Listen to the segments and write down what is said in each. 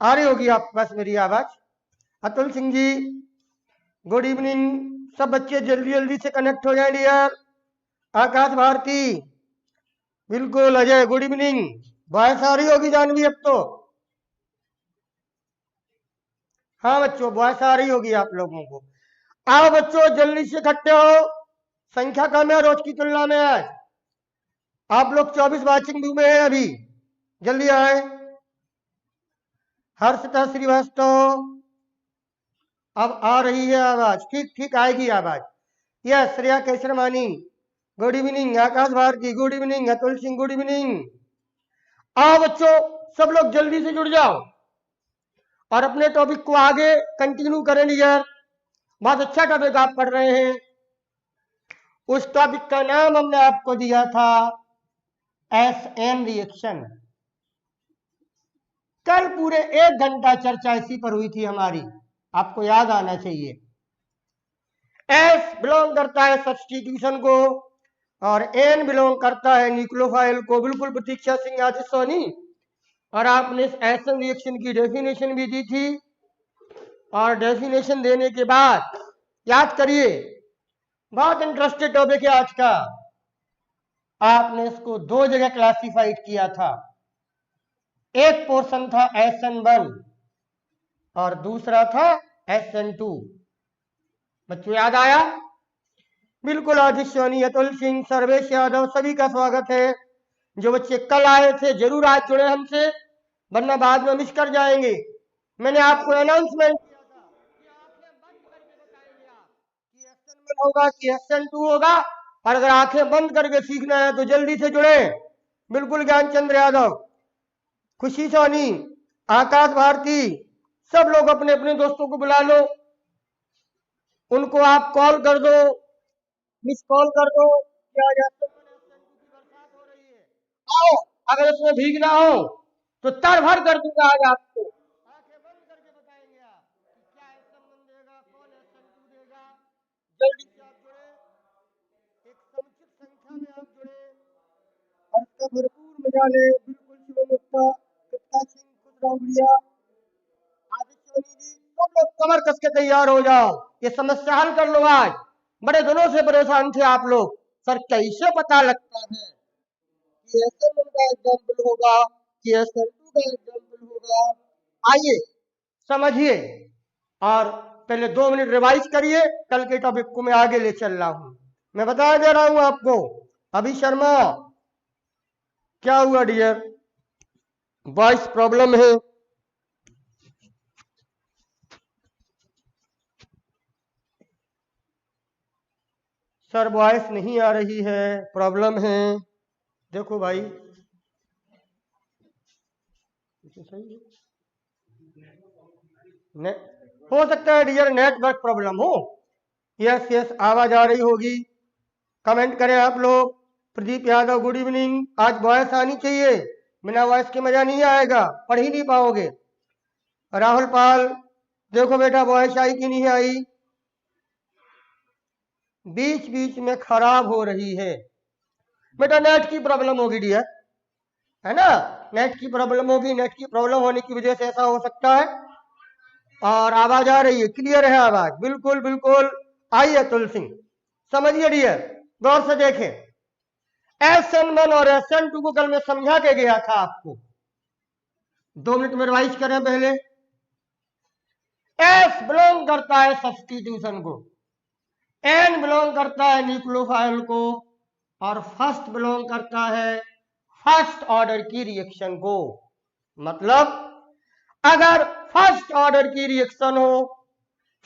आ रही होगी आपके पास मेरी आवाज। Atul Singh ji good evening. सब बच्चे जल्दी जल्दी से कनेक्ट हो जाए डियर। आकाश भारती बिल्कुल। Ajay good evening. वॉइस आ रही होगी जानवी अब तो। हाँ बच्चों वॉइस आ रही होगी आप लोगों को। आओ बच्चों जल्दी से इकट्ठे हो। संख्या कम है रोज की तुलना में आज। आप लोग 24 वाचिंग व्यू में है अभी। जल्दी आए। हर्षता श्रीवास्तव अब आ रही है आवाज। ठीक ठीक आएगी आवाज। Yes Shreya Kesarmani good evening. Akash Bharti good evening. Atul Singh good evening. आओ बच्चों सब लोग जल्दी से जुड़ जाओ और अपने टॉपिक को आगे कंटिन्यू करें यार। बहुत अच्छा टॉपिक आप पढ़ रहे हैं। उस टॉपिक का नाम हमने आपको दिया था एसएन रिएक्शन। कल पूरे 1 घंटा चर्चा इसी पर हुई थी हमारी। आपको याद आना चाहिए। एस बिलोंग करता है सब्स्टिट्यूशन को और एन बिलोंग करता है न्यूक्लियोफाइल को। बिल्कुल प्रतीक्षा सिंह आदित्य सोनी। और आपने इस एसएन रिएक्शन की डेफिनेशन भी दी थी। और डेफिनेशन देने के बाद याद करिए बहुत इंटरेस्टेड टॉपिक है आज का। आपने इसको 2 जगह क्लासिफाइड किया था। एक पोर्शन था SN1 और दूसरा था SN2। बच्चों याद आया? बिल्कुल आदित्य सोनी अतुल सिंह सर्वेश यादव सभी का स्वागत है। जो बच्चे कल आए थे जरूर आज जुड़े हमसे वरना बाद में मिस कर जाएंगे। मैंने आपको अनाउंसमेंट किया था कि आंखें बंद करके बताएंगे आप कि SN1 होगा कि SN2 होगा। और अगर आंखें बंद करके सीखना है तो जल्दी से जुड़े। बिल्कुल ज्ञानचंद्र यादव खुशी सोनी आकाश भारती सब लोग अपने अपने दोस्तों को बुला लो। उनको आप कॉल कर दो मिस कॉल कर दो। क्या SN1 SN2 की बरसात हो रही है। आओ अगर उसमें भीगना हो तो तर भर कर दूंगा आज आपको। आंखें बंद करके बताएंगे आप कि क्या SN1 देगा कौन SN2 देगा। जल्दी से आप जुड़े। एक समुचित संख्या में आप जुड़े और इसका भरपूर मजा ले। बिल्कुल शिवमुक्ता कृष्णा सिंह खुदराउड़िया आदित्य सोनी जी सब लोग कमर कस के तैयार हो जाओ। ये समस्या हल कर लो आज। बड़े दिनों से परेशान थे आप लोग। सर कैसे पता लगता है कि SN1 का एग्जाम्पल होगा कि SN2 का एग्जाम्पल होगा। आइए समझिए और पहले 2 मिनट रिवाइज करिए। कल के टॉपिक को मैं आगे ले चल रहा हूं। मैं बता दे रहा हूं आपको। अभी शर्मा क्या हुआ डियर? वॉइस प्रॉब्लम है। सर वॉइस नहीं आ रही है प्रॉब्लम है। देखो भाई सही है। हो सकता है डियर नेटवर्क प्रॉब्लम हो। यस यस आवाज आ रही होगी। कमेंट करें आप लोग। Pradeep Yadav good evening. आज वॉइस आनी चाहिए। बिना वॉइस के मजा नहीं आएगा पढ़ ही नहीं पाओगे। राहुल पाल देखो बेटा वॉइस आई कि नहीं आई। बीच बीच में खराब हो रही है बेटा। नेट की प्रॉब्लम होगी डियर है ना। नेट की प्रॉब्लम होगी। नेट की प्रॉब्लम होने की वजह से ऐसा हो सकता है। और आवाज आ रही है क्लियर है आवाज। बिल्कुल बिल्कुल आई अतुल सिंह। समझिए डियर गौर से देखें। SN1 और SN2 को कल मैं समझा के गया था आपको। 2 मिनट में रिवाइज करें पहले। S बिलोंग करता है सब्स्टिट्यूशन को। N बिलोंग करता है न्यूक्लियोफाइल को और फर्स्ट बिलोंग करता है फर्स्ट ऑर्डर की रिएक्शन को। मतलब अगर फर्स्ट ऑर्डर की रिएक्शन हो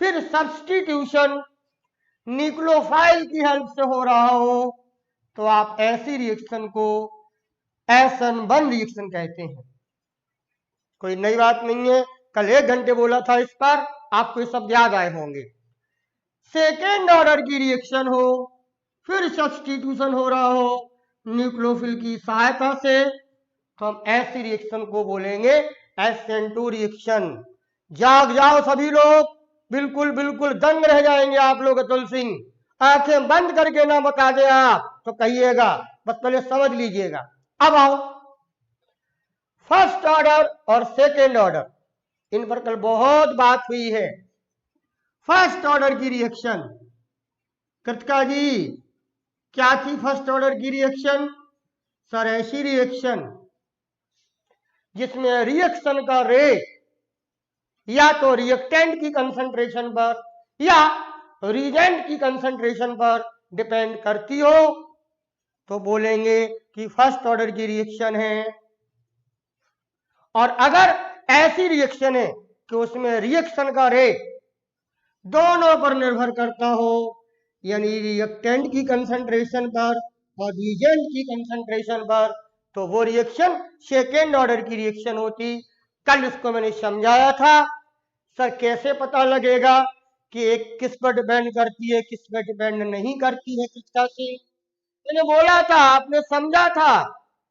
फिर सब्स्टिट्यूशन न्यूक्लियोफाइल की हेल्प से हो रहा हो तो आप ऐसी रिएक्शन को SN1 रिएक्शन कहते हैं। कोई नई बात नहीं है। कल 1 घंटे बोला था इस पर। आपको ये सब याद आए होंगे। सेकेंड ऑर्डर की रिएक्शन हो फिर सब्स्टिट्यूशन हो रहा हो न्यूक्लियोफिल की सहायता से तो हम ऐसी रिएक्शन को बोलेंगे SN2 रिएक्शन। जाग जाओ सभी लोग। बिल्कुल बिल्कुल दंग रह जाएंगे आप लोग। अतुल सिंह आंखें बंद करके ना बता दे आप तो कहिएगा। बस पहले समझ लीजिएगा। अब आओ फर्स्ट ऑर्डर और सेकेंड ऑर्डर। इन पर कल बहुत बात हुई है। फर्स्ट ऑर्डर की रिएक्शन, कृतिका जी क्या थी फर्स्ट ऑर्डर की रिएक्शन? सर ऐसी रिएक्शन जिसमें रिएक्शन का रेट या तो रिएक्टेंट की कंसंट्रेशन पर या रिएजेंट की कंसंट्रेशन पर डिपेंड करती हो, तो बोलेंगे कि फर्स्ट ऑर्डर की रिएक्शन है। और अगर ऐसी रिएक्शन है कि उसमें रिएक्शन का रेट दोनों पर निर्भर करता हो, यानी रिएक्टेंट की कंसंट्रेशन पर और रिएजेंट की कंसंट्रेशन पर, तो वो रिएक्शन सेकेंड ऑर्डर की रिएक्शन होती। कल इसको मैंने समझाया था। सर कैसे पता लगेगा कि एक किस पर डिपेंड करती है, किस पर डिपेंड नहीं करती है, किसका से? मैंने बोला था, आपने समझा था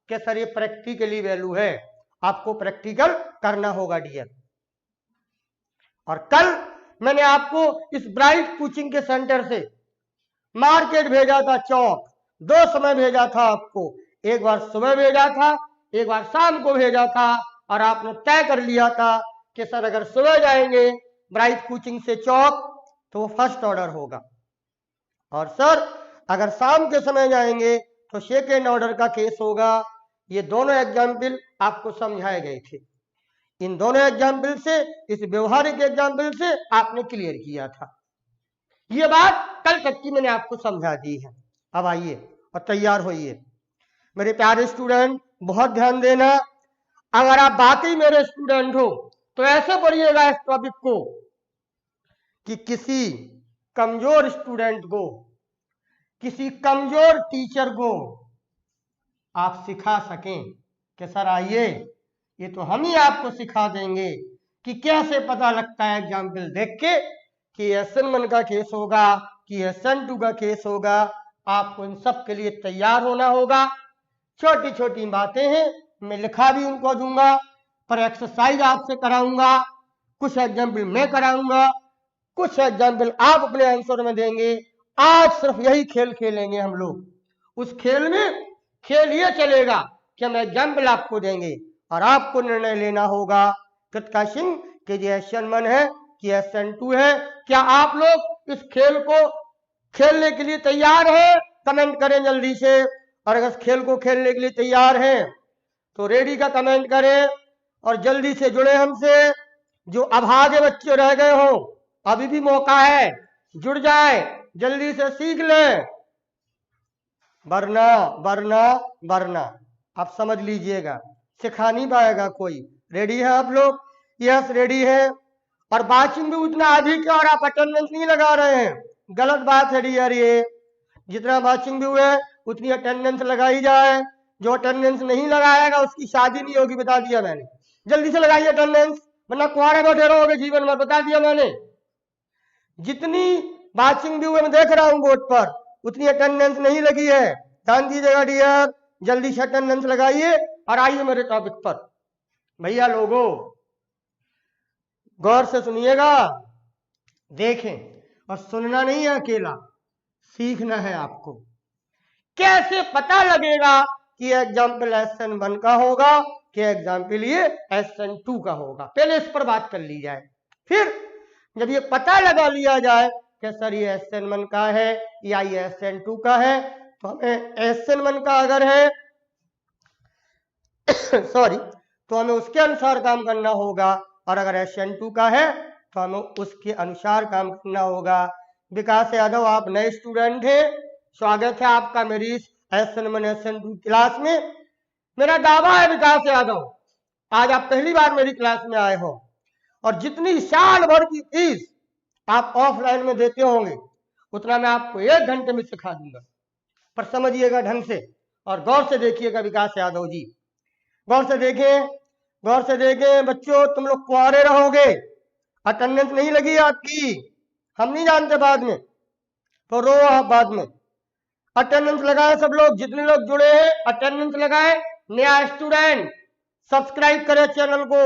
कि सर ये प्रैक्टिकली वैल्यू है, आपको प्रैक्टिकल करना होगा डियर। और कल मैंने आपको इस ब्राइट कोचिंग के सेंटर से मार्केट भेजा था चौक, दो समय भेजा था आपको, एक बार सुबह भेजा था, एक बार शाम को भेजा था, और आपने तय कर लिया था कि सर अगर सुबह जाएंगे ब्राइट कोचिंग से चौक तो वो फर्स्ट ऑर्डर होगा, और सर अगर शाम के समय जाएंगे तो सेकेंड ऑर्डर का केस होगा। ये दोनों एग्जाम्पल आपको समझाए गए थे। इन दोनों एग्जाम्पल से, इस व्यवहारिक एग्जाम्पल से आपने क्लियर किया था। ये बात कल तक की मैंने आपको समझा दी है। अब आइए और तैयार होइए मेरे प्यारे स्टूडेंट, बहुत ध्यान देना। अगर आप बाकी मेरे स्टूडेंट हो तो ऐसे पढ़िएगा इस टॉपिक को कि किसी कमजोर स्टूडेंट को, किसी कमजोर टीचर को आप सिखा सकें कि सर आइए ये तो हम ही आपको सिखा देंगे कि कैसे पता लगता है एग्जाम्पल देख के कि SN1 का केस होगा कि SN2 का केस होगा। आपको इन सब के लिए तैयार होना होगा। छोटी छोटी बातें हैं, मैं लिखा भी उनको दूंगा, पर एक्सरसाइज आपसे कराऊंगा, कुछ एग्जाम्पल मैं कराऊंगा, कुछ एग्जाम्पल आप अपने आंसर में देंगे। आज सिर्फ यही खेल खेलेंगे हम लोग। उस खेल में खेल ये चलेगा कि हम एग्जाम्पल आपको देंगे और आपको निर्णय लेना होगा कृतिका सिंह कि ये SN1 है कि SN2 है। क्या आप लोग इस खेल को खेलने के लिए तैयार हैं? कमेंट करें जल्दी से। और अगर इस खेल को खेलने के लिए तैयार हैं तो रेडी का कमेंट करें और जल्दी से जुड़े हमसे। जो अभागे बच्चे रह गए हो अभी भी मौका है, जुड़ जाए, जल्दी से सीख लें। वरना वरना वरना आप समझ लीजिएगा सिखा नहीं पाएगा कोई। रेडी है आप लोग? यस रेडी है। और वाचिंग भी उतना अधिक है और आप अटेंडेंस नहीं लगा रहे हैं, गलत बात है डियर। ये जितना वाचिंग भी हुए उतनी अटेंडेंस लगाई जाए। जो अटेंडेंस नहीं लगाएगा उसकी शादी नहीं होगी, बता दिया मैंने। जल्दी से लगाइए अटेंडेंस, वरना कुआरे बैठे रहोगे जीवन में, बता दिया मैंने। जितनी वाचिंग भी हुए मैं देख रहा हूं बोर्ड पर, उतनी अटेंडेंस नहीं लगी है। ध्यान दीजिएगा डियर, जल्दी से अटेंडेंस लगाइए और आइए मेरे टॉपिक पर। भैया लोगों गौर से सुनिएगा, देखें, और सुनना नहीं है अकेला, सीखना है आपको। कैसे पता लगेगा कि एग्जाम्पल SN1 का होगा कि एग्जाम्पल ये SN2 का होगा? पहले इस पर बात कर ली जाए। फिर जब ये पता लगा लिया जाए कि सर ये SN1 का है या ये SN2 का है, तो हमें SN1 का अगर है सॉरी, तो हमें उसके अनुसार काम करना होगा, और अगर SN2 का है तो हमें उसके अनुसार काम करना होगा। विकास यादव आप नए स्टूडेंट हैं, स्वागत है आपका मेरी SN1 SN2 क्लास में। मेरा दावा है विकास यादव, आज आप पहली बार मेरी क्लास में आए हो, और जितनी साल भर की फीस आप ऑफलाइन में देते होंगे उतना मैं आपको 1 घंटे में सिखा दूंगा। पर समझिएगा ढंग से और गौर से देखिएगा विकास यादव जी, गौर से देखें, गौर से देखें। बच्चों तुम लोग कुआरे रहोगे, अटेंडेंस नहीं लगी आपकी, हम नहीं जानते बाद में, तो रो आप बाद में। अटेंडेंस लगाए सब लोग, जितने लोग जुड़े हैं अटेंडेंस लगाए। नया स्टूडेंट सब्सक्राइब करे चैनल को,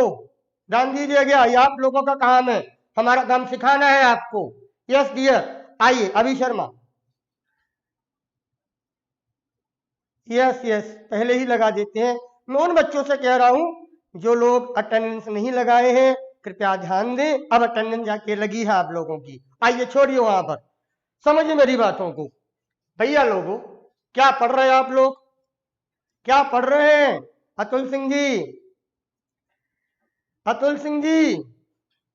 ध्यान दीजिएगा, ये आप लोगों का काम है, हमारा काम सिखाना है आपको। यस डियर, आइए अभी शर्मा। यस यस, पहले ही लगा देते हैं। मैं उन बच्चों से कह रहा हूं जो लोग अटेंडेंस नहीं लगाए हैं, कृपया ध्यान दें। अब अटेंडेंस जाके लगी है आप लोगों की। आइए छोड़िए वहां पर, समझिए मेरी बातों को। भैया लोगों, क्या पढ़ रहे हैं आप लोग? क्या पढ़ रहे हैं? अतुल सिंह जी, अतुल सिंह जी,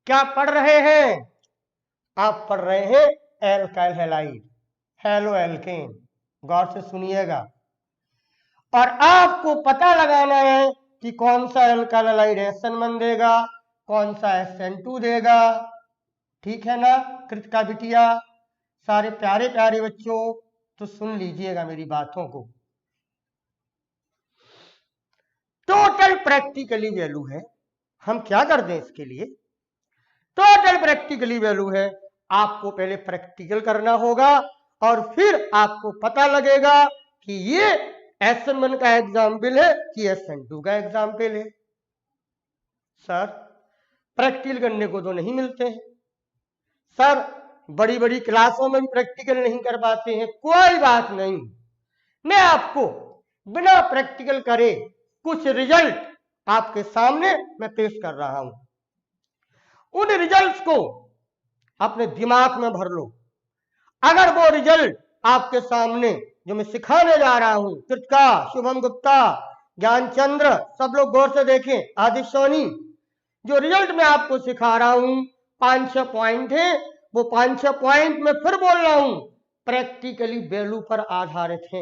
क्या पढ़ रहे हैं? आप पढ़ रहे हैं एल्काइल हैलाइड, हेलो एल्केन। गौर से सुनिएगा। और आपको पता लगाना है कि कौन सा एल्काइल हैलाइड SN1 देगा, कौन सा SN2 देगा। ठीक है ना कृतिका बिटिया? सारे प्यारे प्यारे बच्चों, तो सुन लीजिएगा मेरी बातों को। टोटल प्रैक्टिकली वैल्यू है। हम क्या कर दें इसके लिए? टोटल प्रैक्टिकली वैल्यू है। आपको पहले प्रैक्टिकल करना होगा और फिर आपको पता लगेगा कि ये SN1 का एग्जाम्पल है कि SN2 का एग्जाम्पल है। सर प्रैक्टिकल करने को तो नहीं मिलते हैं सर, बड़ी बड़ी क्लासों में भी प्रैक्टिकल नहीं कर पाते हैं। कोई बात नहीं, मैं आपको बिना प्रैक्टिकल करे कुछ रिजल्ट आपके सामने मैं पेश कर रहा हूं। उन रिजल्ट्स को अपने दिमाग में भर लो। अगर वो रिजल्ट आपके सामने जो मैं सिखाने जा रहा हूं, कृतिका, शुभम गुप्ता, ज्ञानचंद्र, सब लोग गौर से देखें, आदित्य सोनी, जो रिजल्ट मैं आपको सिखा रहा हूं 5-6 पॉइंट है। वो 5-6 पॉइंट में फिर बोल रहा हूं प्रैक्टिकली वैल्यू पर आधारित है।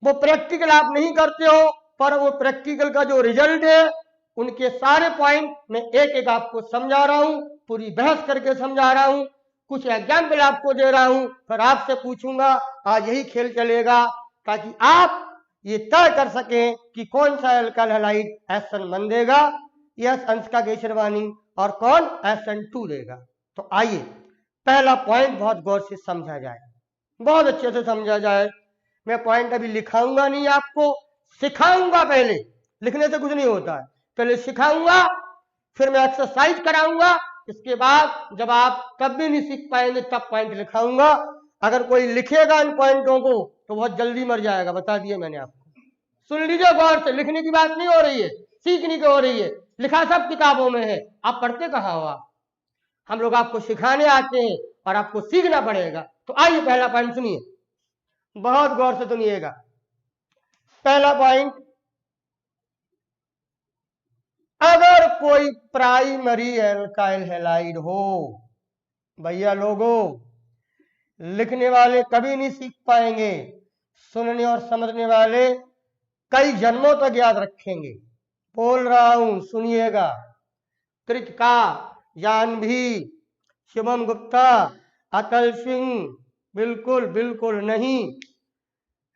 वो प्रैक्टिकल आप नहीं करते हो, पर वो प्रैक्टिकल का जो रिजल्ट है उनके सारे पॉइंट मैं एक एक आपको समझा रहा हूं, पूरी बहस करके समझा रहा हूं, कुछ एग्जाम्पल आपको दे रहा हूं, फिर आपसे पूछूंगा। आज यही खेल चलेगा ताकि आप ये तय कर सकें कि कौन सा एल्काइल हैलाइड SN1 देगा, यस अंशिका केशरवानी, और कौन SN2 देगा। तो आइए पहला पॉइंट बहुत गौर से समझा जाए, बहुत अच्छे से समझा जाए। मैं पॉइंट अभी लिखाऊंगा नहीं, आपको सिखाऊंगा। पहले लिखने से कुछ नहीं होता है, पहले सिखाऊंगा, फिर मैं एक्सरसाइज कराऊंगा। इसके बाद जब आप तब भी नहीं सीख पाएंगे तब पॉइंट लिखाऊंगा। अगर कोई लिखेगा इन पॉइंटों को तो बहुत जल्दी मर जाएगा, बता दिया मैंने आपको। सुन लीजिए गौर से, लिखने की बात नहीं हो रही है, सीखने की हो रही है। लिखा सब किताबों में है, आप पढ़ते कहाँ हो? आप, हम लोग आपको सिखाने आते हैं और आपको सीखना पड़ेगा। तो आइए पहला पॉइंट सुनिए, बहुत गौर से सुनिएगा। पहला पॉइंट, अगर कोई प्राइमरी एल्काइल हैलाइड हो, भैया लोगों लिखने वाले कभी नहीं सीख पाएंगे, सुनने और समझने वाले कई जन्मों तक याद रखेंगे। बोल रहा हूं सुनिएगा। कृतिका, जानवी, शुभम गुप्ता, अतुल सिंह, बिल्कुल बिल्कुल नहीं,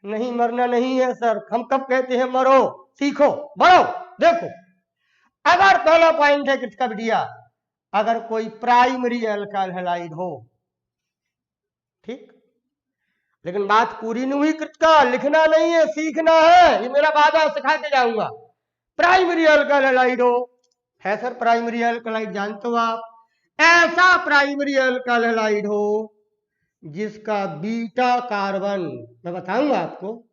नहीं मरना नहीं है सर। हम कब कहते हैं मरो, सीखो, बढ़ो। देखो, अगर पहला पॉइंट है कृतिका बिटिया, अगर कोई प्राइमरी एल्काइल हैलाइड हो, ठीक, लेकिन बात पूरी नहीं हुई कृतिका, लिखना नहीं है, सीखना है, ये मेरा वादा है, सिखा के जाऊंगा। प्राइमरी एल्काइल हैलाइड हो, है सर प्राइमरी एल्काइल हैलाइड जानते हो आप? ऐसा प्राइमरी एल्काइल हैलाइड हो जिसका बीटा कार्बन, मैं बताऊंगा आपको।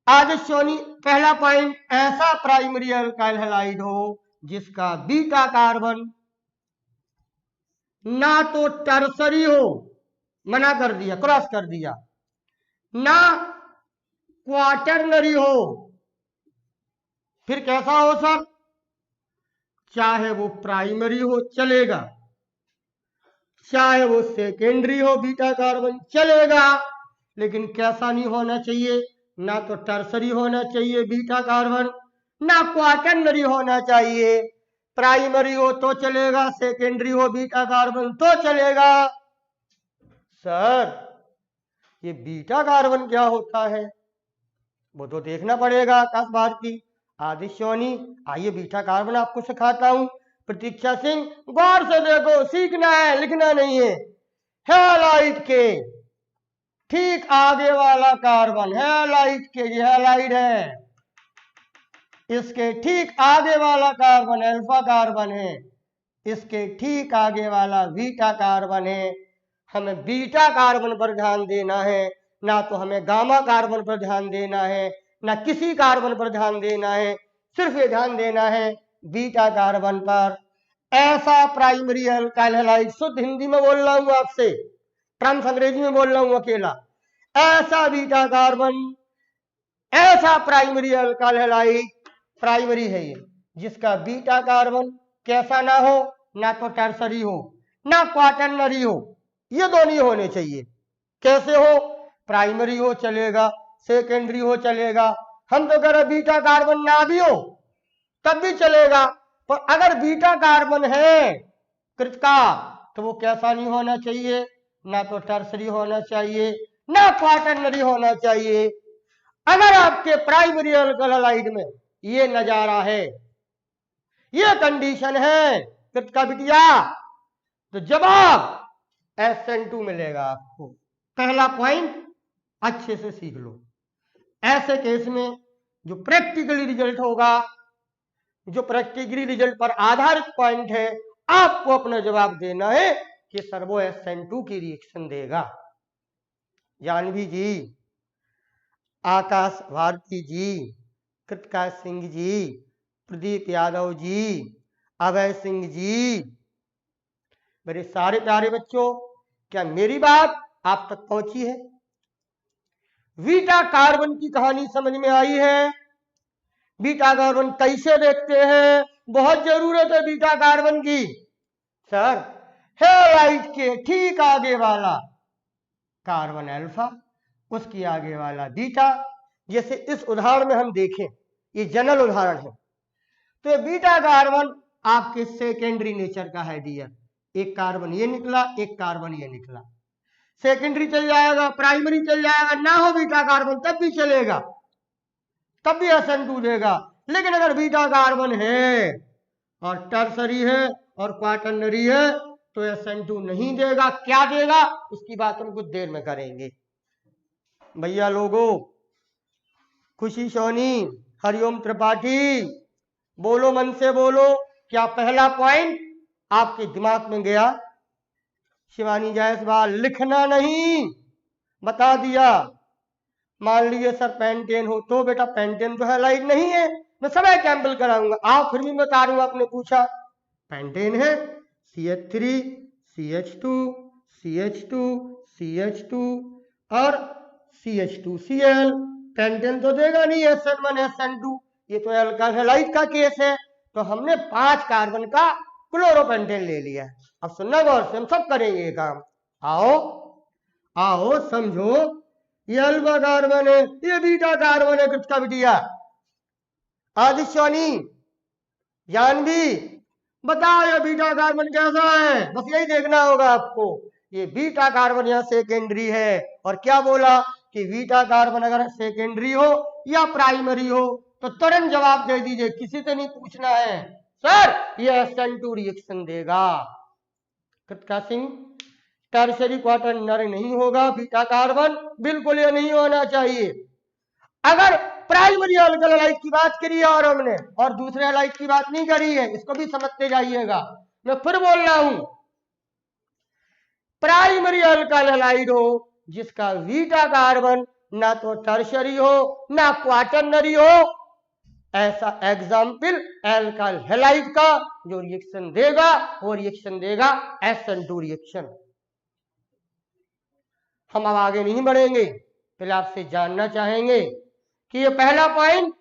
आदित्य सोनी, पहला पॉइंट, ऐसा प्राइमरी एल्काइल हैलाइड हो जिसका बीटा कार्बन ना तो टर्सरी हो, मना कर दिया, क्रॉस कर दिया, ना क्वाटरनरी हो। फिर कैसा हो सर? चाहे वो प्राइमरी हो चलेगा, चाहे वो सेकेंडरी हो बीटा कार्बन चलेगा, लेकिन कैसा नहीं होना चाहिए? ना तो टर्सरी होना चाहिए बीटा कार्बन, ना क्वाटरनरी होना चाहिए। प्राइमरी हो तो चलेगा, सेकेंडरी हो बीटा कार्बन तो चलेगा। सर ये बीटा कार्बन क्या होता है वो तो देखना पड़ेगा आकाश भारती, आदित्य सोनी। आइए बीटा कार्बन आपको सिखाता हूं। प्रतीक्षा सिंह, गौर से देखो, सीखना है, लिखना नहीं है। हैलाइड के ठीक आगे वाला कार्बन, हैलाइड के, ये हैलाइड है, इसके ठीक आगे वाला कार्बन अल्फा कार्बन है, इसके ठीक आगे वाला बीटा कार्बन है। हमें बीटा कार्बन पर ध्यान देना है, ना तो हमें गामा कार्बन पर ध्यान देना है, ना किसी कार्बन पर ध्यान देना है। सिर्फ ये ध्यान देना है बीटा कार्बन पर ऐसा प्राइमरी अल्काइल हैलाइड, शुद्ध हिंदी में बोल रहा हूं आपसे, ट्रांस अंग्रेजी में बोल रहा हूं अकेला, ऐसा बीटा कार्बन, ऐसा प्राइमरी अल्काइल हैलाइड, प्राइमरी है ये, जिसका बीटा कार्बन कैसा ना हो, ना तो टर्सरी हो ना क्वाटर्नरी हो, ये दोनों होने चाहिए। कैसे हो? प्राइमरी हो चलेगा, सेकेंडरी हो चलेगा, हम तो कह रहे बीटा कार्बन ना भी हो तब भी चलेगा, पर अगर बीटा कार्बन है कृत का तो वो कैसा नहीं होना चाहिए, ना तो टर्सरी होना चाहिए ना क्वाटर्नरी होना चाहिए। अगर आपके प्राइमरी अल्काइल हैलाइड में ये नजारा है, ये कंडीशन है कृत का बिटिया, तो जवाब SN2 मिलेगा आपको। पहला पॉइंट अच्छे से सीख लो। ऐसे केस में जो प्रैक्टिकली रिजल्ट होगा, जो प्रैक्टिकली रिजल्ट पर आधारित पॉइंट है, आपको अपना जवाब देना है कि सर वो SN2 की रिएक्शन देगा। जानवी जी, आकाश भारती जी, कृतिका सिंह जी, प्रदीप यादव जी, अभय सिंह जी, मेरे सारे प्यारे बच्चों, क्या मेरी बात आप तक पहुंची है? बीटा कार्बन की कहानी समझ में आई है? बीटा कार्बन कैसे देखते हैं? बहुत जरूरत है बीटा कार्बन की। सर, हैलाइड के ठीक आगे वाला कार्बन अल्फा, उसकी आगे वाला बीटा, जैसे इस उदाहरण में हम देखें, ये जनरल उदाहरण है, तो बीटा कार्बन आपके सेकेंडरी नेचर का है डियर, एक कार्बन ये निकला, एक कार्बन ये निकला, सेकेंडरी चल जाएगा, प्राइमरी चल जाएगा, ना हो बीटा कार्बन तब भी चलेगा, तब भी SN2 देगा। लेकिन अगर बीटा कार्बन है और टर्सरी है और क्वाटर्नरी है तो SN2 नहीं देगा। क्या देगा उसकी बात हम कुछ देर में करेंगे। भैया लोगों, खुशी सोनी, हरिओम त्रिपाठी, बोलो मन से बोलो, क्या पहला पॉइंट आपके दिमाग में गया? शिवानी जायसवाल, लिखना नहीं, बता दिया। मान लीजिए सर पेंटेन हो, तो बेटा पेंटेन तो हैलाइड नहीं है, मैं सब एग्जाम्पल कराऊंगा, आप फिर भी बता रहा हूं, आपने पूछा पेंटेन है, CH3 CH2 CH2 CH2 और CH2Cl, पेंटेन तो देगा नहीं SN1 SN2, ये तो अल्काइल हैलाइड का केस है, तो हमने 5 कार्बन का क्लोरोपेंटेन ले लिया। अब सुनना गौर से, हम सब करेंगे ये काम। आओ आओ समझो, ये अल्फा कार्बन है, ये बीटा कार्बन है, कृतिका बिटिया, आदिश्वानी, जानवी, बताओ ये बीटा कार्बन कैसा है? बस यही देखना होगा आपको। ये बीटा कार्बन यहाँ सेकेंडरी है, और क्या बोला कि बीटा कार्बन अगर सेकेंडरी हो या प्राइमरी हो तो तुरंत जवाब दे दीजिए, किसी से नहीं पूछना है, सर ये SN2 रिएक्शन देगा। कृतिका सिंह, टर्शरी क्वाटर्नरी नहीं होगा बीटा कार्बन, बिल्कुल ये नहीं होना चाहिए। अगर प्राइमरी अल्काइल हैलाइड की बात करी है और हमने, और दूसरे हैलाइड की बात नहीं करी है, इसको भी समझते जाइएगा। मैं फिर बोल रहा हूं, प्राइमरी अल्काइल हैलाइड हो जिसका बीटा कार्बन ना तो टर्शरी हो ना क्वाटर्नरी हो, ऐसा एग्जाम्पल अल्काइल हैलाइड का जो रिएक्शन देगा वो रिएक्शन देगा SN2 रिएक्शन। हम अब आगे नहीं बढ़ेंगे, पहले आपसे जानना चाहेंगे कि ये पहला पॉइंट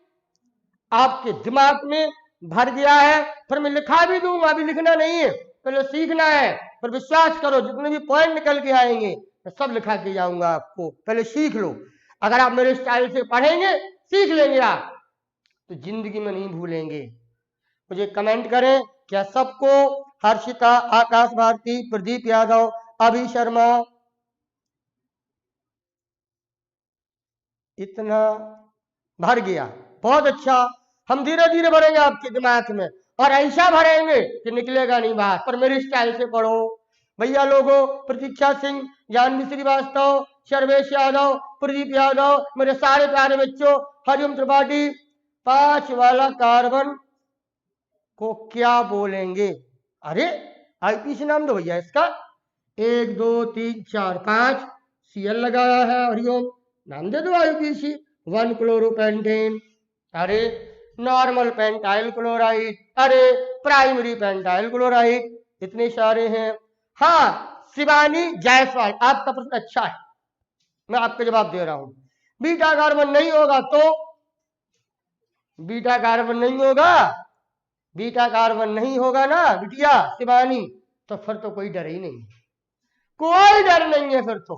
आपके दिमाग में भर गया है, फिर मैं लिखा भी दूंगा, अभी लिखना नहीं है, पहले सीखना है। पर विश्वास करो, जितने भी पॉइंट निकल के आएंगे मैं सब लिखा के जाऊंगा आपको, पहले सीख लो। अगर आप मेरे स्टाइल से पढ़ेंगे, सीख लेंगे आप, तो जिंदगी में नहीं भूलेंगे। मुझे कमेंट करें, क्या सबको? हर्षिता, आकाश भारती, प्रदीप यादव, अभि शर्मा, इतना भर गया, बहुत अच्छा। हम धीरे धीरे भरेंगे आपके दिमाग में, और ऐसा भरेंगे कि निकलेगा नहीं बाहर, पर मेरे स्टाइल से पढ़ो। भैया लोगों, प्रतीक्षा सिंह, जानवी श्रीवास्तव, सर्वेश यादव, प्रदीप यादव, मेरे सारे प्यारे बच्चों, हरिओम त्रिपाठी, 5 वाला कार्बन को क्या बोलेंगे? अरे IPC नाम दो भैया इसका, 1 2 3 4 5 Cl लगाया है, हरिओम नाम दे दो IPC, 1 क्लोरोपेंटेन। अरे नॉर्मल पेंटाइल क्लोराइड, अरे प्राइमरी पेंटाइल क्लोराइड, इतने सारे हैं। हाँ, शिवानी जायसवाल, आपका प्रश्न अच्छा है, मैं आपको जवाब दे रहा हूं। बीटा कार्बन नहीं होगा तो, बीटा कार्बन नहीं होगा, बीटा कार्बन नहीं होगा ना बिटिया शिवानी, तो फिर तो कोई डर ही नहीं, कोई डर नहीं है फिर तो।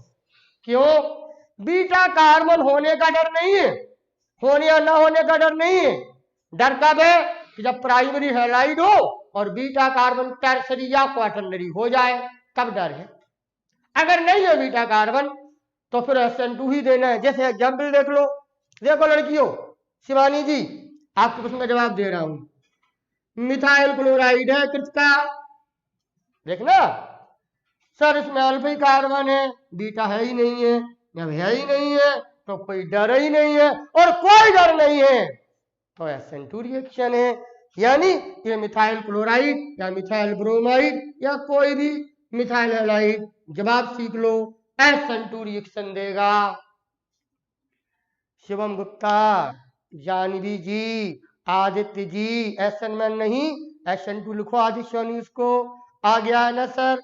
क्यों? बीटा कार्बन होने का डर नहीं है, होने या ना होने का डर नहीं है। डर कब है? कि जब प्राइमरी हैलाइड हो और बीटा कार्बन टर्सरी या क्वाटरनरी हो जाए, तब डर है। अगर नहीं है बीटा कार्बन तो फिर SN2 ही देना है। जैसे एग्जाम्पल देख लो, देखो लड़कियों, शिवानी जी आपके प्रश्न का जवाब दे रहा हूं। मिथाइल क्लोराइड है कृतिका, देखना सर इसमें अल्फा कार्बन है, बीटा है ही नहीं है, जब है ही नहीं है तो कोई डर ही नहीं है, और कोई डर नहीं है तो SN2 रिएक्शन है। यानी ये मिथाइल क्लोराइड या मिथाइल ब्रोमाइड या कोई भी मिथाइल हैलाइड, जवाब सीख लो, SN2 रिएक्शन देगा। शिवम गुप्ता, जानवी जी, आदित्य जी, SN में नहीं, SN2 लिखो आदित्य सोनी, उसको आ गया है ना सर?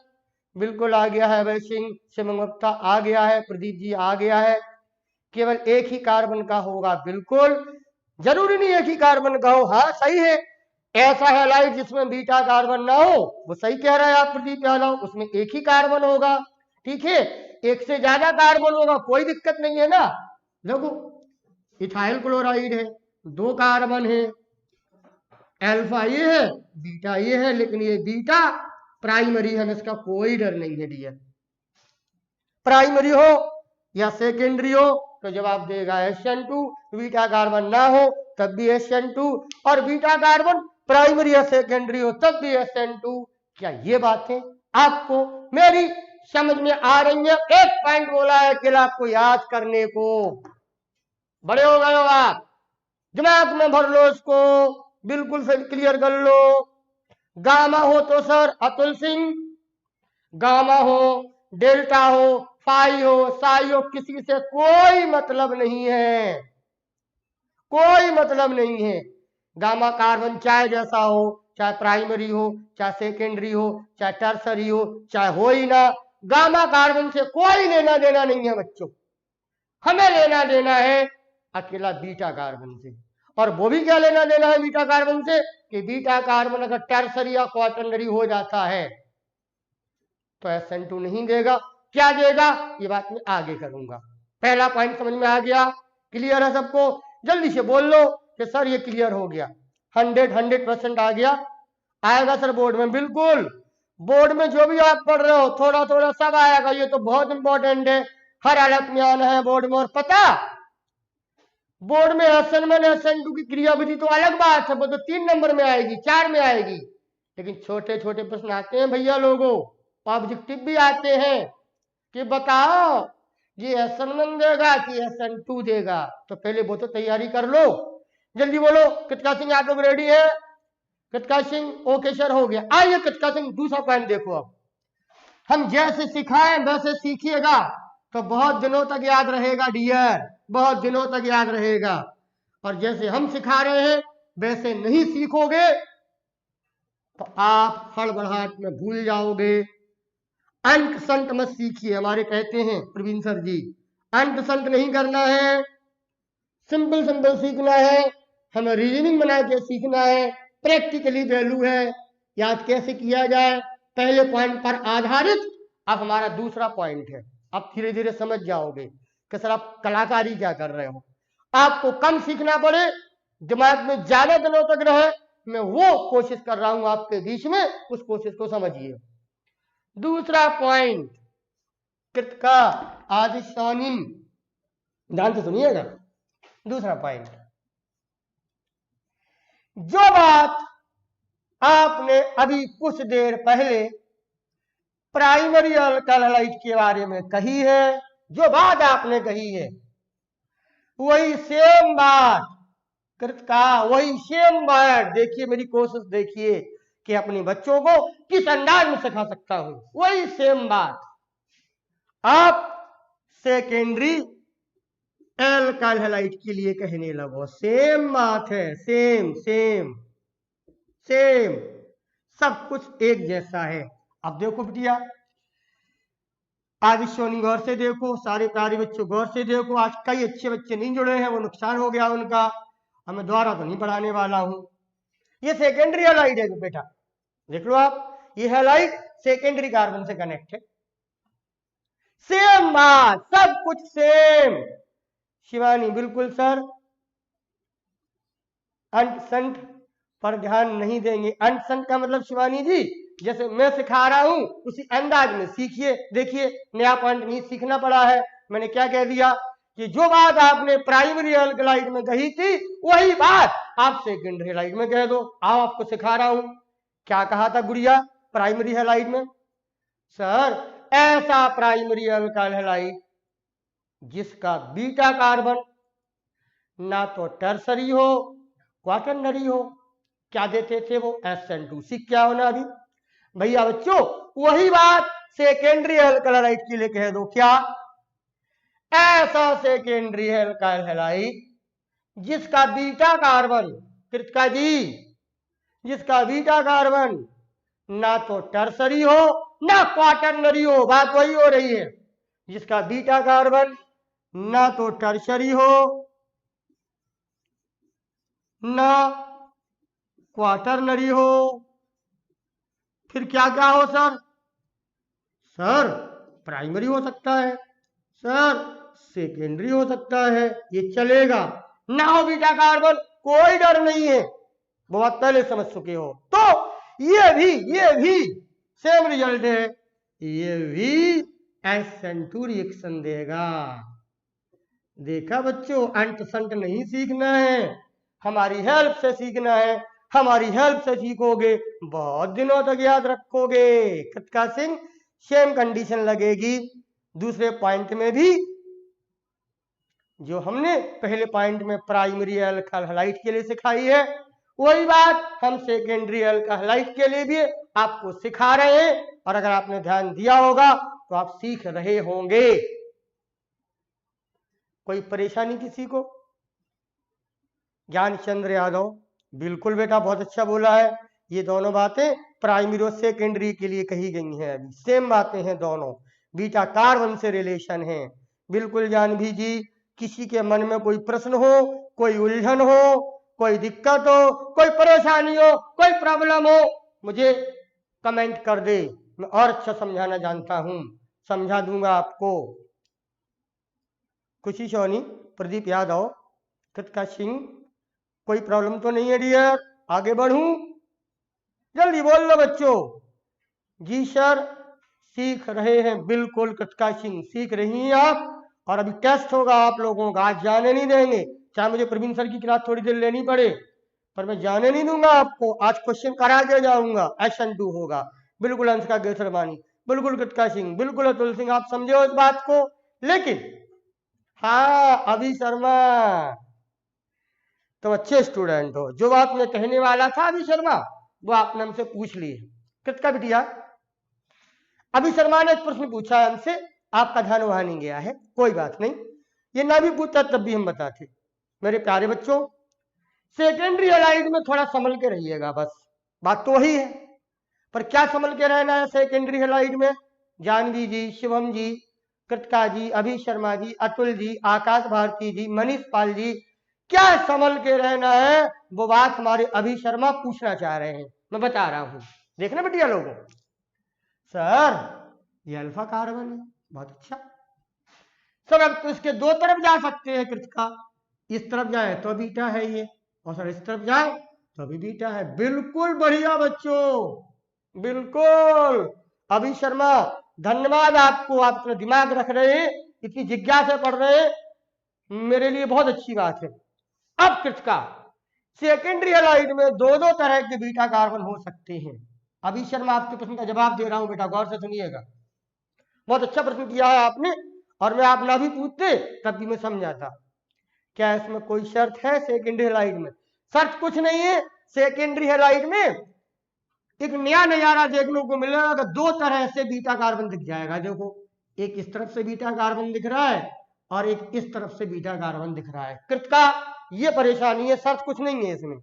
बिल्कुल आ गया है। अभय सिंह, शिवम गुप्ता आ गया है, प्रदीप जी आ गया है। केवल एक ही कार्बन का होगा, बिल्कुल जरूरी नहीं एक ही कार्बन का हो। हाँ सही है, ऐसा हैलाइड जिसमें बीटा कार्बन ना हो, वो सही कह रहा है आप प्रदीप यादव, उसमें एक ही कार्बन होगा, ठीक है। एक से ज्यादा कार्बन होगा कोई दिक्कत नहीं है ना। देखो इथाइल क्लोराइड है, 2 कार्बन है, अल्फा ये है, बीटा ये है, लेकिन ये बीटा प्राइमरी है, इसका कोई डर नहीं है डियर। प्राइमरी हो या सेकेंडरी हो तो जवाब देगा SN2, बीटा कार्बन ना हो तब भी SN2, और बीटा कार्बन प्राइमरी या सेकेंडरी हो तब भी SN2। क्या ये बातें आपको मेरी समझ में आ रही है? एक पॉइंट बोला है कि आपको याद करने को, बड़े हो गए हो आप, दिमाग में भर लो इसको, बिल्कुल से क्लियर कर लो। गामा हो तो सर अतुल सिंह, गामा हो, डेल्टा हो, पाई हो, साई हो, किसी से कोई मतलब नहीं है, कोई मतलब नहीं है। गामा कार्बन चाहे जैसा हो, चाहे प्राइमरी हो, चाहे सेकेंडरी हो, चाहे टर्सरी हो, चाहे हो ही ना, गामा कार्बन से कोई लेना देना नहीं है बच्चों। हमें लेना देना है अकेला बीटा कार्बन से, और वो भी क्या लेना देना है बीटा कार्बन से कि बीटा कार्बन अगर टर्सरी या क्वाटरनरी हो जाता है तो SN2 नहीं देगा। क्या देगा ये बात मैं आगे करूंगा। पहला पॉइंट समझ में आ गया? क्लियर है सबको? जल्दी से बोल लो कि सर ये क्लियर हो गया। 100% आ गया, आएगा सर बोर्ड में, बिल्कुल बोर्ड में जो भी आप पढ़ रहे हो थोड़ा थोड़ा सब आएगा, ये तो बहुत इंपॉर्टेंट है, हर हालत में आना है बोर्ड में। और पता बोर्ड में SN1 SN2 की क्रियाविधि तो अलग बात है, वो तो 3 नंबर में आएगी, 4 में आएगी, लेकिन छोटे छोटे प्रश्न आते हैं भैया लोगों, ऑब्जेक्टिव भी आते हैं कि बताओ ये SN1 देगा कि SN2 देगा, तो पहले वो तो तैयारी कर लो। जल्दी बोलो। कृतिका सिंह आप लोग रेडी है? कृतिका सिंह ओके सर हो गया। आइए कृतिका सिंह दूसरा पॉइंट देखो, अब हम जैसे सिखाएं वैसे सीखिएगा तो बहुत दिनों तक याद रहेगा डियर, बहुत दिनों तक याद रहेगा। और जैसे हम सिखा रहे हैं वैसे नहीं सीखोगे तो आप हड़बड़ाहट में भूल जाओगे। अंक संत मत सीखिए, हमारे कहते हैं प्रवीण सर जी, अंक संत नहीं करना है, सिंपल सिंपल सीखना है, हमें रीजनिंग बना के सीखना है, प्रैक्टिकली वैल्यू है, याद कैसे किया जाए, पहले पॉइंट पर आधारित। अब हमारा दूसरा पॉइंट है, आप धीरे धीरे समझ जाओगे कि सर आप कलाकारी क्या कर रहे हो। आपको कम सीखना पड़े, दिमाग में ज्यादा दिनों तक रहे, मैं वो कोशिश कर रहा हूं आपके बीच में, उस कोशिश को समझिए। दूसरा पॉइंट कृतिका आदित्य सोनी, ध्यान से सुनिएगा। दूसरा पॉइंट, जो बात आपने अभी कुछ देर पहले प्राइमरी अल्काइल हैलाइड के बारे में कही है, जो बात आपने कही है वही सेम बात कृतिका, वही सेम बात, देखिए मेरी कोशिश देखिए कि अपने बच्चों को किस अंदाज में सिखा सकता हूं। वही सेम बात आप सेकेंडरी एल्काइल हैलाइड के लिए कहने लगो। सेम बात है, सेम सेम सेम, सब कुछ एक जैसा है। अब देखो बिटिया, आज सोनी गौर से देखो, सारे प्यारे बच्चों गौर से देखो। आज कई अच्छे बच्चे नहीं जुड़े हैं, वो नुकसान हो गया उनका। अब मैं दोबारा तो नहीं पढ़ाने वाला हूं। ये सेकेंडरी हैलाइड है बेटा, देख लो आप, ये हैलाइड सेकेंडरी कार्बन से कनेक्ट है। सेम बात, सब कुछ सेम। शिवानी बिल्कुल सर, अंट संट पर ध्यान नहीं देंगे। अंट संट का मतलब शिवानी जी, जैसे मैं सिखा रहा हूं उसी अंदाज में सीखिए। देखिए, नया पॉइंट नहीं सीखना पड़ा है। मैंने क्या कह दिया कि जो बात आपने प्राइमरी हैलाइड में कही थी वही बात आप सेकेंडरी हैलाइड में कह दो। आओ आपको सिखा रहा हूं। क्या कहा था गुड़िया प्राइमरी हैलाइड में? सर, ऐसा प्राइमरी अल्काइल हैलाइड जिसका बीटा कार्बन ना तो टर्सरी हो क्वाटरनरी हो। क्या देते थे वो? SN2। क्या होना अभी भैया बच्चों, वही बात सेकेंडरी अल्काइल हैलाइड के लिए कह दो। क्या? ऐसा सेकेंडरी अल्काइल हैलाइड जिसका बीटा कार्बन, कृतिका जी, जिसका बीटा कार्बन ना तो टर्सरी हो ना क्वाटरनरी हो। बात वही हो रही है, जिसका बीटा कार्बन ना तो टर्सरी हो ना क्वाटरनरी हो। फिर क्या क्या हो सर? सर, प्राइमरी हो सकता है, सर सेकेंडरी हो सकता है, ये चलेगा। ना हो बीटा कार्बन, कोई डर नहीं है, बहुत पहले समझ चुके हो। तो ये भी सेम रिजल्ट है, ये भी SN2 रिएक्शन देगा। देखा बच्चों, अंट संट नहीं सीखना है, हमारी हेल्प से सीखना है। हमारी हेल्प से सीखोगे, बहुत दिनों तक याद रखोगे। कृतिका सिंह, सेम कंडीशन लगेगी दूसरे पॉइंट में भी, जो हमने पहले पॉइंट में प्राइमरी अल्काइल हैलाइड के लिए सिखाई है, वही बात हम सेकेंडरी अल्काइल हैलाइड के लिए भी आपको सिखा रहे हैं। और अगर आपने ध्यान दिया होगा तो आप सीख रहे होंगे। कोई परेशानी किसी को? ज्ञानचंद्र यादव, बिल्कुल बेटा, बहुत अच्छा बोला है। ये दोनों बातें प्राइमरी और सेकेंडरी के लिए कही गई हैं। अभी सेम बातें हैं दोनों, बीटा कार्बन से रिलेशन है। बिल्कुल जानवी जी, किसी के मन में कोई प्रश्न हो, कोई उलझन हो, कोई दिक्कत हो, कोई परेशानी हो, कोई प्रॉब्लम हो, मुझे कमेंट कर दे, मैं और अच्छा समझाना जानता हूं, समझा दूंगा आपको। खुशी सोनी, प्रदीप यादव, कृतिका सिंह, कोई प्रॉब्लम तो नहीं है डियर? आगे बढ़ूं? जल्दी बोल लो बच्चों। जी सर, सीख रहे हैं, बिल्कुल कृतिका सिंह सीख रही हैं आप। और अभी टेस्ट होगा आप लोगों का, आज जाने नहीं देंगे, चाहे मुझे प्रवीण सर की क्लास थोड़ी देर लेनी पड़े, पर मैं जाने नहीं दूंगा आपको। आज क्वेश्चन करा के जाऊंगा, SN2 होगा। बिल्कुल अंशिका गेसरवानी, बिल्कुल कृतिका सिंह, बिल्कुल अतुल सिंह, आप समझे उस बात को। लेकिन हाँ अभी शर्मा, तुम अच्छे स्टूडेंट हो, जो बात मैं कहने वाला था अभी शर्मा वो आपने हमसे पूछ ली है। कृतिका बिटिया, अभी शर्मा ने एक प्रश्न पूछा है हमसे, आपका ध्यान वहां नहीं गया है, कोई बात नहीं, ये ना भी पूछता तब भी हम बताते। मेरे प्यारे बच्चों, सेकेंडरी हैलाइड में थोड़ा संभल के रहिएगा, बस बात तो वही है। पर क्या संभल के रहना है सेकेंडरी हैलाइड में? जानवी जी, शिवम जी, कृतिका जी, अभी शर्मा जी, अतुल जी, आकाश भारती जी, मनीष पाल जी, क्या संभल के रहना है, वो बात हमारे अभी शर्मा पूछना चाह रहे हैं, मैं बता रहा हूं। देखना बेटिया लोगों, सर ये अल्फा कार्बन है, बहुत अच्छा सर, अब तो इसके दो तरफ जा सकते हैं कृतिका, इस तरफ जाए तो बीटा है ये, और सर इस तरफ जाए तो भी बीटा है। बिल्कुल बढ़िया बच्चों, बिल्कुल। अभी शर्मा धन्यवाद आपको, आप इतना दिमाग रख रहे हैं, इतनी जिज्ञासा पढ़ रहे हैं, मेरे लिए बहुत अच्छी बात है। अब कृतिका, सेकेंडरी हैलाइड में दो दो तरह के बीटा कार्बन हो सकते हैं। अभी शर्मा आपके प्रश्न का जवाब दे रहा हूं बेटा, गौर से सुनिएगा। बहुत अच्छा प्रश्न किया है आपने, और मैं आप ना भी पूछते तब भी मैं समझाता। क्या इसमें कोई शर्त है सेकेंडरी हैलाइड में? शर्त कुछ नहीं है। सेकेंडरी हैलाइड में एक नया नजारा देखने को मिलेगा, अगर दो तरह से बीटा कार्बन दिख जाएगा। देखो, एक इस तरफ से बीटा कार्बन दिख रहा है और एक इस तरफ से बीटा कार्बन दिख रहा है। कृत का ये परेशानी है, शर्त कुछ नहीं है इसमें।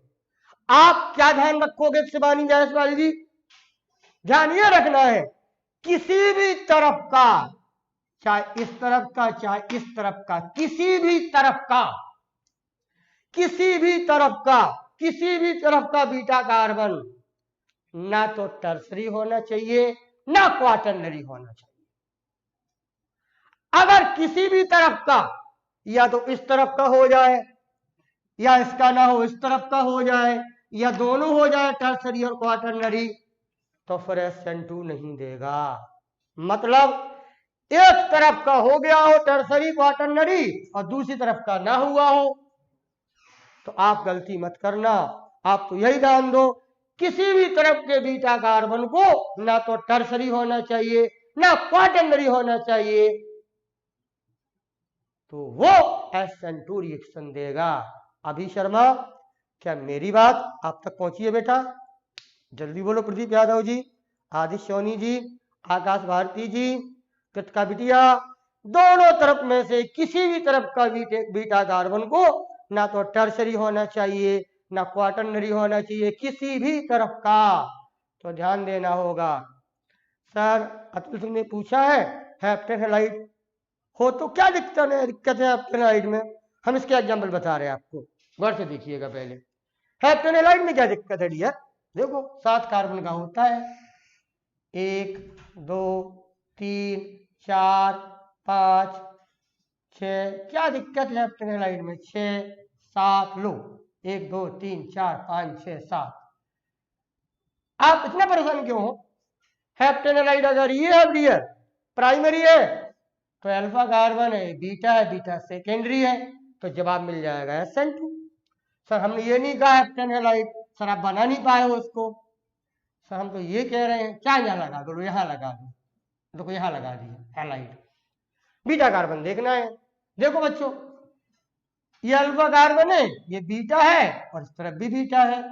आप क्या ध्यान रखोगे शिवानी जायसवाल जी? ध्यान ये रखना है किसी भी तरफ का, चाहे इस तरफ का चाहे इस तरफ का, किसी भी तरफ का, किसी भी तरफ का, किसी भी तरफ का बीटा कार्बन ना तो टर्सरी होना चाहिए ना क्वाटरनरी होना चाहिए। अगर किसी भी तरफ का या तो इस तरफ का हो जाए या इसका ना हो इस तरफ का हो जाए या दोनों हो जाए टर्सरी और क्वाटरनरी, तो फिर SN2 नहीं देगा। मतलब एक तरफ का हो गया हो टर्सरी क्वाटरनरी और दूसरी तरफ का ना हुआ हो, तो आप गलती मत करना। आप तो यही ध्यान दो किसी भी तरफ के बीटा कार्बन को ना तो टर्सरी होना चाहिए ना क्वाटरनरी होना चाहिए, तो वो SN2 रिएक्शन देगा। अभी शर्मा, क्या मेरी बात आप तक पहुंची है बेटा? जल्दी बोलो। प्रदीप यादव जी, आदित्य सोनी जी, आकाश भारती जी, कृतिका बिटिया, दोनों तरफ में से किसी भी तरफ का बीटा कार्बन को ना तो टर्सरी होना चाहिए ना क्वाटरनरी होना चाहिए, किसी भी तरफ का, तो ध्यान देना होगा। सर अतुल सिंह ने पूछा है हेप्टेन हैलाइड हो तो क्या दिक्कत है हेप्टेन हैलाइड में? हम इसके एग्जाम्पल बता रहे हैं आपको, गौर से देखिएगा। पहले हेप्टेन हैलाइड में क्या दिक्कत है डियर? देखो 7 कार्बन का होता है, 1 2 3 4 5 6, क्या दिक्कत है हेप्टेन हैलाइड में? 6 7 लो, 1 2 3 4 5 6 7। आप इतना परेशान क्यों हो? हेप्टेन हैलाइड अगर ये है डियर प्राइमरी है तो अल्फा कार्बन है, बीटा है, बीटा सेकेंडरी है, तो जवाब मिल जाएगा SN2। सर हमने ये नहीं कहा हेप्टेन हैलाइड, सर आप बना नहीं पाए हो उसको। सर हम तो ये कह रहे हैं, क्या यहाँ लगा दो, यहाँ लगा दो, देखो यहाँ लगा दिया हैलाइड, बीटा कार्बन देखना है। देखो बच्चों ये अल्फा कार्बन है, ये बीटा है और इस तरफ भी बीटा है,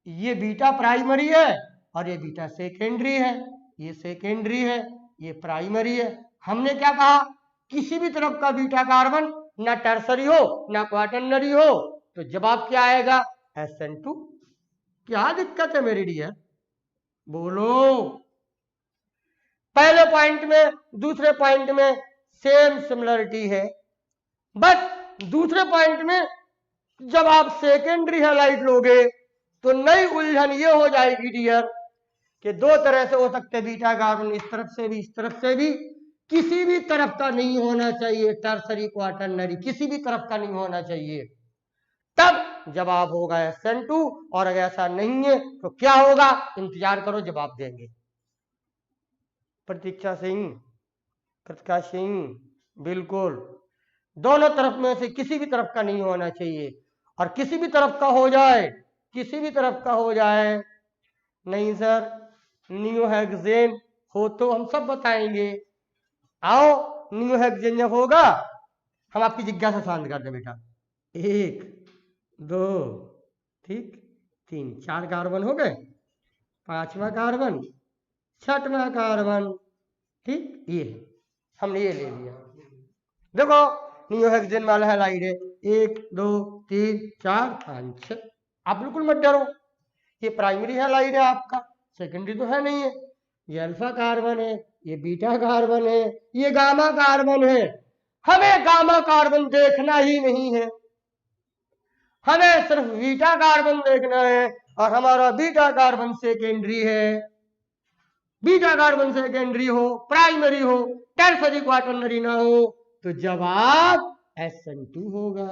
ये बीटा प्राइमरी है और ये बीटा सेकेंडरी है, ये सेकेंडरी है, ये प्राइमरी है। हमने क्या कहा? किसी भी तरफ का बीटा कार्बन ना टर्सरी हो ना क्वाटरनरी हो, तो जवाब क्या आएगा? SN2। क्या दिक्कत है मेरी डियर? बोलो। पहले पॉइंट में दूसरे पॉइंट में सेम सिमिलरिटी है, बस दूसरे पॉइंट में जब आप सेकेंडरी हैलाइड लोगे तो नई उलझन ये हो जाएगी डियर कि दो तरह से हो सकते बीटा कार्बन, इस तरफ से भी इस तरफ से भी, किसी भी तरफ का नहीं होना चाहिए टर्सरी क्वाटरनरी, किसी भी तरफ का नहीं होना चाहिए, तब जवाब होगा SN2। और अगर ऐसा नहीं है तो क्या होगा? इंतजार करो, जवाब देंगे। प्रतीक्षा सिंह, कृतिका सिंह, बिल्कुल दोनों तरफ में से किसी भी तरफ का नहीं होना चाहिए, और किसी भी तरफ का हो जाए, किसी भी तरफ का हो जाए, नहीं सर नियोहेक्सेन हो तो हम सब बताएंगे। आओ नियोहेक्सेन जब होगा हम आपकी जिज्ञासा शांत कर दें बेटा। 1 2 ठीक 3 4 कार्बन हो गए, 5वां कार्बन, 6वां कार्बन, ठीक ये हमने ये ले लिया। देखो नियोहेक्सेन वाला हैलाइड है, 1 2 3 4 5 6। आप बिल्कुल मत डरो, ये प्राइमरी हैलाइड है आपका, सेकेंडरी तो है नहीं है। ये अल्फा कार्बन है, ये बीटा कार्बन है, ये गामा कार्बन है। हमें गामा कार्बन देखना ही नहीं है, हमें सिर्फ बीटा कार्बन देखना है, और हमारा बीटा कार्बन सेकेंडरी है। बीटा कार्बन सेकेंडरी हो, प्राइमरी हो, टर्सरी क्वाटरनरी ना हो, तो जवाब SN2 होगा।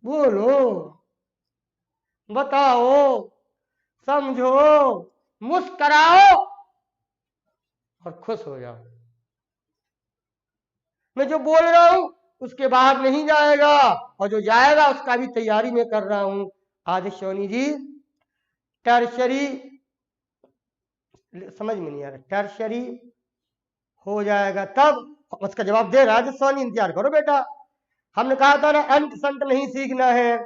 बोलो, बताओ, समझो, मुस्कुराओ और खुश हो जाओ। मैं जो बोल रहा हूं उसके बाहर नहीं जाएगा, और जो जाएगा उसका भी तैयारी में कर रहा हूं। आदित्य सोनी जी, टर्शरी समझ में नहीं आ रहा, टर्शरी हो जाएगा तब, उसका जवाब दे रहा है आदित्य सोनी, इंतजार करो बेटा। हमने कहा था ना अंत संत नहीं सीखना है,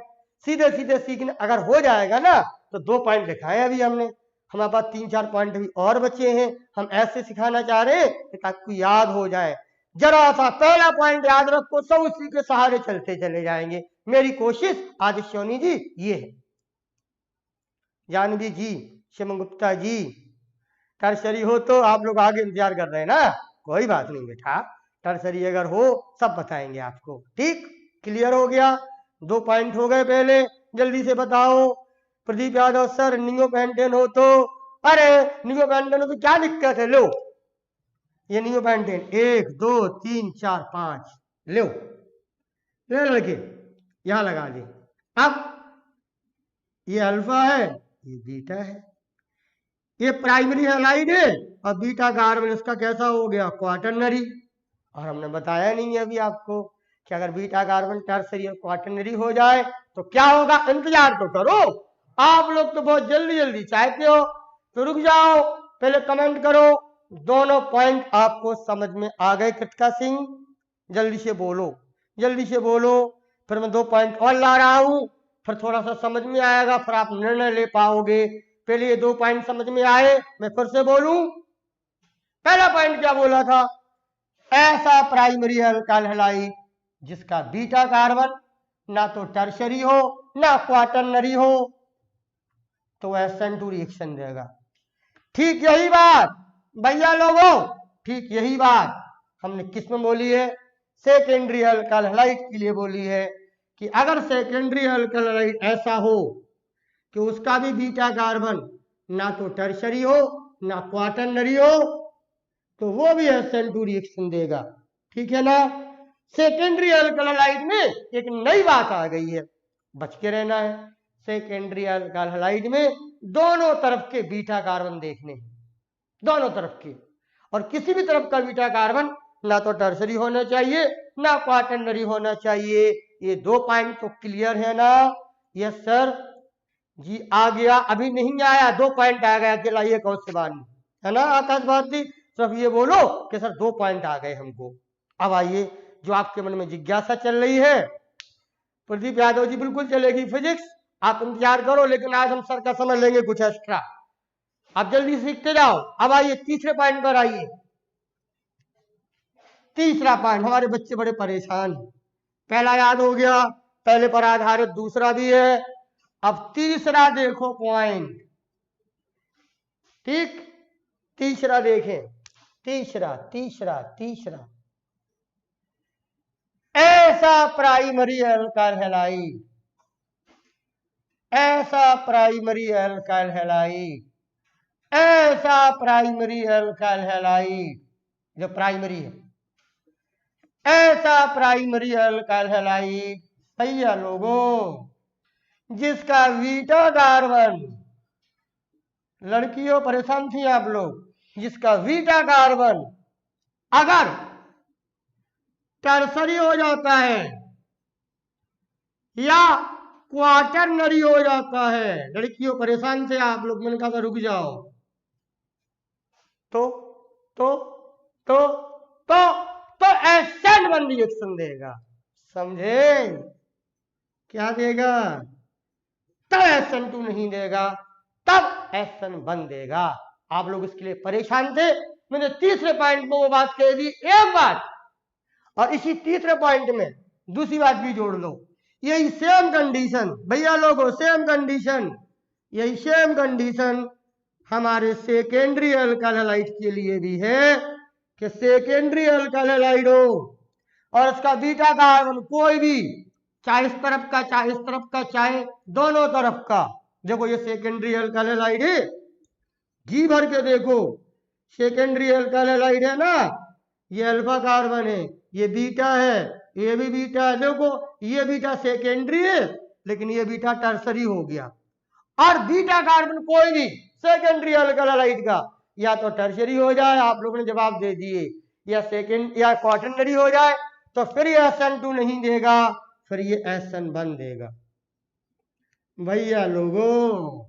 सीधे सीधे सीखना। अगर हो जाएगा ना तो 2 पॉइंट लिखाए अभी हमने, हमारे पास 3-4 पॉइंट भी और बचे हैं। हम ऐसे सिखाना चाह रहे हैं कि आपको याद हो जाए। जरा सा पहला पॉइंट याद रखो, सब उसी के सहारे चलते चले जाएंगे। मेरी कोशिश आदित्य सोनी जी ये है। जानवी जी, शिवम गुप्ता जी, टर्सरी हो तो आप लोग आगे इंतजार कर रहे हैं ना, कोई बात नहीं बेटा, टर्सरी अगर हो सब बताएंगे आपको। ठीक, क्लियर हो गया, 2 पॉइंट हो गए। पहले जल्दी से बताओ। Pradeep Yadav sir, neo pentane हो तो, अरे नियो पेंटेन हो तो क्या दिक्कत है, लो ये नियो पेंटेन 1 2 3 4 5 लो, ले लड़के यहां लगा दे। अब ये अल्फा है, ये बीटा है, ये प्राइमरी हैलाइड है और बीटा कार्बन इसका कैसा हो गया, क्वाटरनरी। और हमने बताया नहीं है अभी आपको कि अगर बीटा कार्बन टर्सरी और क्वाटरनरी हो जाए तो क्या होगा, इंतजार तो करो। आप लोग तो बहुत जल्दी जल्दी चाहते हो, तो रुक जाओ, पहले कमेंट करो। दोनों पॉइंट आपको समझ में आ गए कृतिका सिंह? जल्दी से बोलो, जल्दी से बोलो। फिर मैं 2 पॉइंट और ला रहा हूं, फिर थोड़ा सा समझ में आएगा, फिर आप निर्णय ले पाओगे। पहले ये 2 पॉइंट समझ में आए, मैं फिर से बोलूं। पहला पॉइंट क्या बोला था, ऐसा प्राइमरी अल्काइल हैलाइड जिसका बीटा कार्बन ना तो टर्शरी हो ना क्वाटरनरी हो, तो SN2 रिएक्शन देगा। ठीक यही बात भैया लोगों, ठीक यही बात हमने किस में बोली है, सेकेंडरी अल्काइल हैलाइड के लिए बोली है कि अगर सेकेंडरी अल्काइल हैलाइड ऐसा हो कि उसका भी बीटा कार्बन ना तो टर्शरी हो ना क्वाटरनरी हो, तो वो भी SN2 रिएक्शन देगा। ठीक है ना। सेकेंडरी अल्काइल हैलाइड में एक नई बात आ गई है, बच के रहना है। सेकेंडरी अल्काइल हैलाइड में दोनों तरफ के बीटा कार्बन देखने हैं, दोनों तरफ के, और किसी भी तरफ का बीटा कार्बन ना तो टर्सरी होना चाहिए ना क्वाटरनरी होना चाहिए। ये 2 पॉइंट तो क्लियर है ना? यस सर जी आ गया, अभी नहीं आया, 2 पॉइंट आ गया अकेला ये कौशवानी है ना। आकाश भारती सब ये बोलो कि सर 2 पॉइंट आ गए हमको। अब आइए जो आपके मन में जिज्ञासा चल रही है, प्रदीप यादव जी बिल्कुल चलेगी फिजिक्स, आप इंतजार करो, लेकिन आज हम सर का समझ लेंगे कुछ एक्स्ट्रा, आप जल्दी सीखते जाओ। अब आइए तीसरे पॉइंट पर आइए। तीसरा पॉइंट, हमारे बच्चे बड़े परेशान हैं, पहला याद हो गया, पहले पर आधारित दूसरा भी है, अब तीसरा देखो पॉइंट। ठीक, तीसरा देखें, तीसरा तीसरा तीसरा, ऐसा प्राइमरी अल्काइल हैलाइड, ऐसा प्राइमरी अल्काइल हैलाइड, ऐसा प्राइमरी अल्काइल हैलाइड जो प्राइमरी है, ऐसा प्राइमरी अल्काइल हैलाइड भैया लोगों जिसका बीटा कार्बन, लड़कियों परेशान थी आप लोग, जिसका बीटा कार्बन अगर टर्सरी हो जाता है या क्वाटरनरी हो जाता है, लड़कियों परेशान थे आप लोग, मैंने कहा था रुक जाओ, तो तो तो तो तो SN1 रिएक्शन देगा, समझे? क्या देगा? तब SN2 नहीं देगा, तब SN1 देगा। आप लोग इसके लिए परेशान थे, मैंने तीसरे पॉइंट में वो बात कह दी, एक बात, और इसी तीसरे पॉइंट में दूसरी बात भी जोड़ लो। यही सेम कंडीशन भैया लोगों, सेम कंडीशन, यही सेम कंडीशन हमारे सेकेंडरी अल्काइल हैलाइड के लिए भी है कि सेकेंडरी अल्काइल हैलाइड हो और इसका बीटा कार्बन कोई भी, चाहे इस तरफ का चाहे इस तरफ का चाहे दोनों तरफ का, देखो ये सेकेंडरी अल्काइल हैलाइड है, घी भर के देखो, सेकेंडरी अल्काइल हैलाइड है ना, ये अल्फा कार्बन है, ये बीटा है, ये भी बीटा है, देखो ये बीटा सेकेंडरी है लेकिन ये बीटा टर्सरी हो गया। और बीटा कार्बन कोई भी सेकेंडरी अल्काइल हैलाइड का या तो टर्सरी हो जाए, आप लोगों ने जवाब दे दिए, या सेकेंड या क्वाटरनरी हो जाए, तो फिर ये SN2 नहीं देगा, फिर ये SN1 देगा। भैया लोगों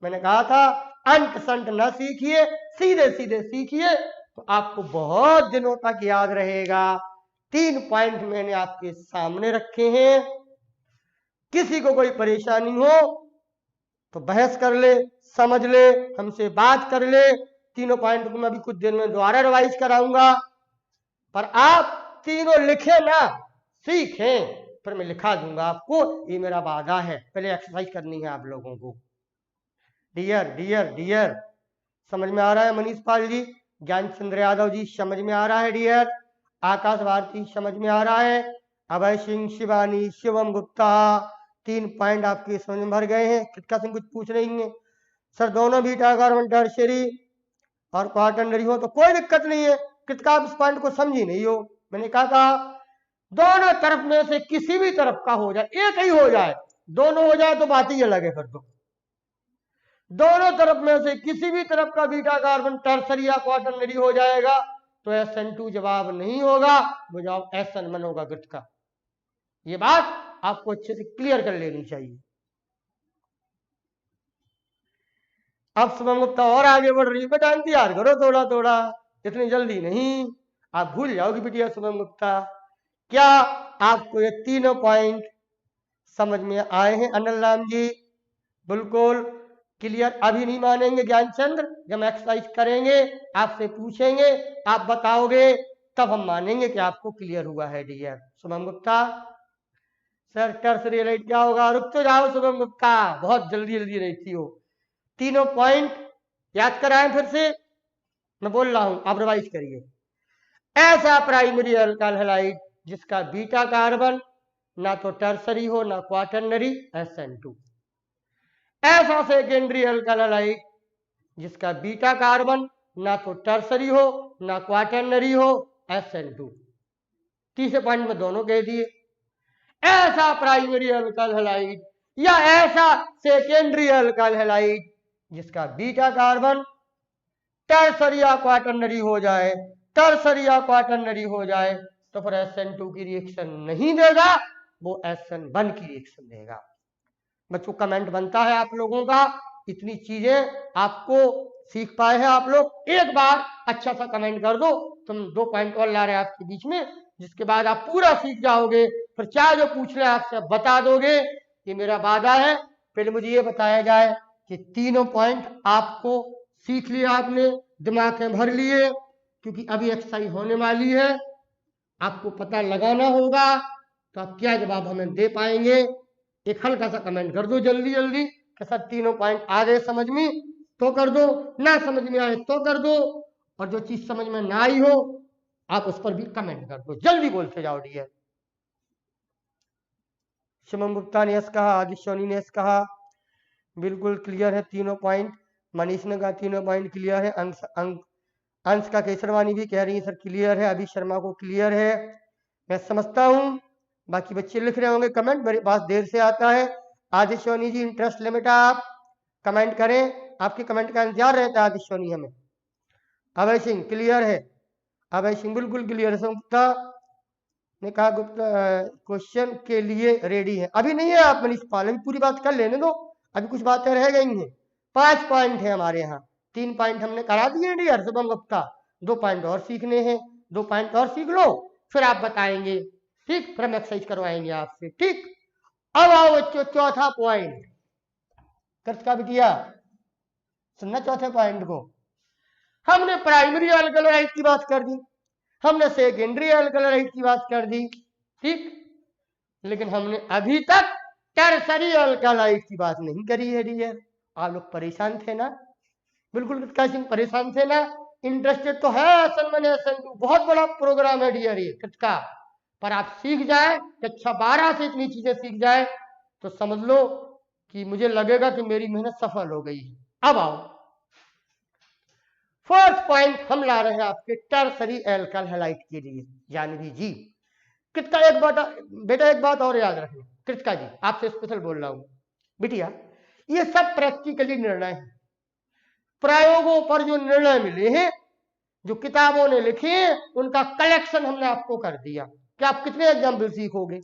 मैंने कहा था अंट संट न सीखिए, सीधे सीधे सीखिए तो आपको बहुत दिनों तक याद रहेगा। 3 पॉइंट मैंने आपके सामने रखे हैं, किसी को कोई परेशानी हो तो बहस कर ले, समझ ले, हमसे बात कर ले। तीनों पॉइंट को मैं अभी कुछ देर में दोबारा रिवाइज कराऊंगा। पर आप तीनों लिखे ना, सीखें, फिर मैं लिखा दूंगा आपको, ये मेरा वादा है। पहले एक्सरसाइज करनी है आप लोगों को। डियर डियर डियर, समझ में आ रहा है मनीष पाल जी? ज्ञानचंद्र यादव जी समझ में आ रहा है? डियर आकाश भारती समझ में आ रहा है? अभय सिंह, शिवानी, शिवम गुप्ता, 3 पॉइंट आपके समझ में भर गए हैं। कृतिका सिंह कुछ पूछ रही है, सर दोनों बीटा कार्बन टर्शियरी और क्वाटरनरी हो तो कोई दिक्कत नहीं है। कृतिका आप इस पॉइंट को समझी नहीं हो। मैंने कहा था दोनों तरफ में से किसी भी तरफ का हो जाए, एक ही हो जाए, दोनों हो जाए तो बात ही अलग है। फिर तो दोनों तरफ में से किसी भी तरफ का बीटा कार्बन टर्सरी या क्वाटरनरी हो जाएगा तो SN2 जवाब नहीं होगा, वो जवाब SN1 होगा। कृतिका, ये बात आपको अच्छे से क्लियर कर लेनी चाहिए। अब शुभम गुप्ता और आगे बढ़ रही है, बेटा इंतजार करो थोड़ा थोड़ा, इतनी जल्दी नहीं, आप भूल जाओगी बिटिया। शुभम गुप्ता, क्या आपको ये तीनों पॉइंट समझ में आए हैं? अनिल राम जी बिल्कुल क्लियर। अभी नहीं मानेंगे ज्ञानचंद्र, जब हम एक्सरसाइज करेंगे, आपसे पूछेंगे, आप बताओगे, तब हम मानेंगे कि आपको क्लियर हुआ है। Dear Shubham Gupta, sir tertiary light क्या होगा? रुक तो जाओ शुभम गुप्ता, बहुत जल्दी जल्दी रहती हो। तीनों पॉइंट याद कराएं फिर से, मैं बोल रहा हूं, आप रिवाइज करिए। ऐसा प्राइमरी अल्काइल हैलाइड जिसका बीटा कार्बन ना तो टर्सरी हो ना क्वाटरनरी, SN2। ऐसा सेकेंडरी अल्काइल हैलाइड जिसका बीटा कार्बन ना तो टर्सरी हो ना क्वाटरनरी हो, SN2। तीसरे पॉइंट में दोनों कह दिए। ऐसा प्राइमरी अल्काइल हैलाइड या ऐसा सेकेंडरी अल्काइल हैलाइड जिसका बीटा कार्बन टर्सरी या क्वाटरनरी हो जाए, टर्सरी या क्वाटरनरी हो जाए तो फिर SN2 की रिएक्शन नहीं देगा, वो SN1 की रिएक्शन देगा। बच्चों कमेंट बनता है आप लोगों का, इतनी चीजें आपको सीख पाए हैं आप लोग, एक बार अच्छा सा कमेंट कर दो। तुम 2 पॉइंट और ला रहे हैं आपके बीच में, जिसके बाद आप पूरा सीख जाओगे, फिर चाहे जो पूछ रहे आपसे आप बता दोगे। ये मेरा वादा है। पहले मुझे ये बताया जाए कि तीनों पॉइंट आपको सीख लिया, आपने दिमाग में भर लिए, क्योंकि अभी एक्सरसाइज होने वाली है, आपको पता लगाना होगा तो आप क्या जवाब हमें दे पाएंगे। एक हल्का सा कमेंट कर दो जल्दी जल्दी कि सर तीनों पॉइंट आ गए समझ में तो कर दो, ना समझ में आए तो कर दो, और जो चीज समझ में ना आई हो आप उस पर भी कमेंट कर दो। जल्दी बोलते जाओ डियर। शिवम गुप्ता ने यस कहा, आदित्य सोनी ने यस कहा, बिल्कुल क्लियर है तीनों पॉइंट। मनीष ने कहा तीनों पॉइंट क्लियर है। अंश का केसरवानी भी कह रही है सर क्लियर है। अभी शर्मा को क्लियर है, मैं समझता हूं। बाकी बच्चे लिख रहे होंगे कमेंट, मेरे पास देर से आता है। आदित्य सोनी जी इंटरेस्ट लिमिट आप कमेंट करें, आपके कमेंट का इंतजार रहता है आदित्य सोनी हमें। अभय सिंह क्लियर है, अभय सिंह बिल्कुल क्लियर है। गुप्ता ने कहा गुप्ता क्वेश्चन के लिए रेडी है। अभी नहीं है आप मनीष पाल, अभी पूरी बात कर लेने दो, अभी कुछ बातें रह गई हैं। 5 पॉइंट है हमारे यहाँ, 3 पॉइंट हमने करा दिए डियर शुभम गुप्ता, 2 पॉइंट और सीखने हैं, 2 पॉइंट और सीख लो, फिर आप बताएंगे, ठीक? फिर हम एक्सरसाइज करवाएंगे आपसे, ठीक? अब आओ बच्चों चौथा पॉइंट। कृतिका बिटिया सुनना चौथे पॉइंट को। हमने प्राइमरी अल्कलराइड की बात कर दी, हमने सेकेंडरी अल्कलराइड की बात कर दी, ठीक? लेकिन हमने अभी तक टर्सरी अल्कलाइड की बात नहीं करी है डियर। आप लोग परेशान थे ना? बिल्कुल कृतिका परेशान थे ना? इंटरेस्टेड तो है SN1 SN2, बहुत बड़ा प्रोग्राम है डियर ये कृतिका, पर आप सीख जाए, कक्षा 12 से इतनी चीजें सीख जाए तो समझ लो कि मुझे लगेगा कि मेरी मेहनत सफल हो गई। अब आओ फोर्थ पॉइंट हम ला रहे हैं आपके टर्सरी अल्काइल हैलाइड के लिए। जानवी जी कृतिका एक बात बेटा, एक बात और याद रखना, कृतिका जी आपसे स्पेशल बोल रहा हूं बिटिया, ये सब प्रैक्टिकली निर्णय है, प्रयोगों पर जो निर्णय मिले हैं, जो किताबों ने लिखे हैं, उनका कलेक्शन हमने आपको कर दिया कि आप कितने एग्जाम्पल सीखोगे।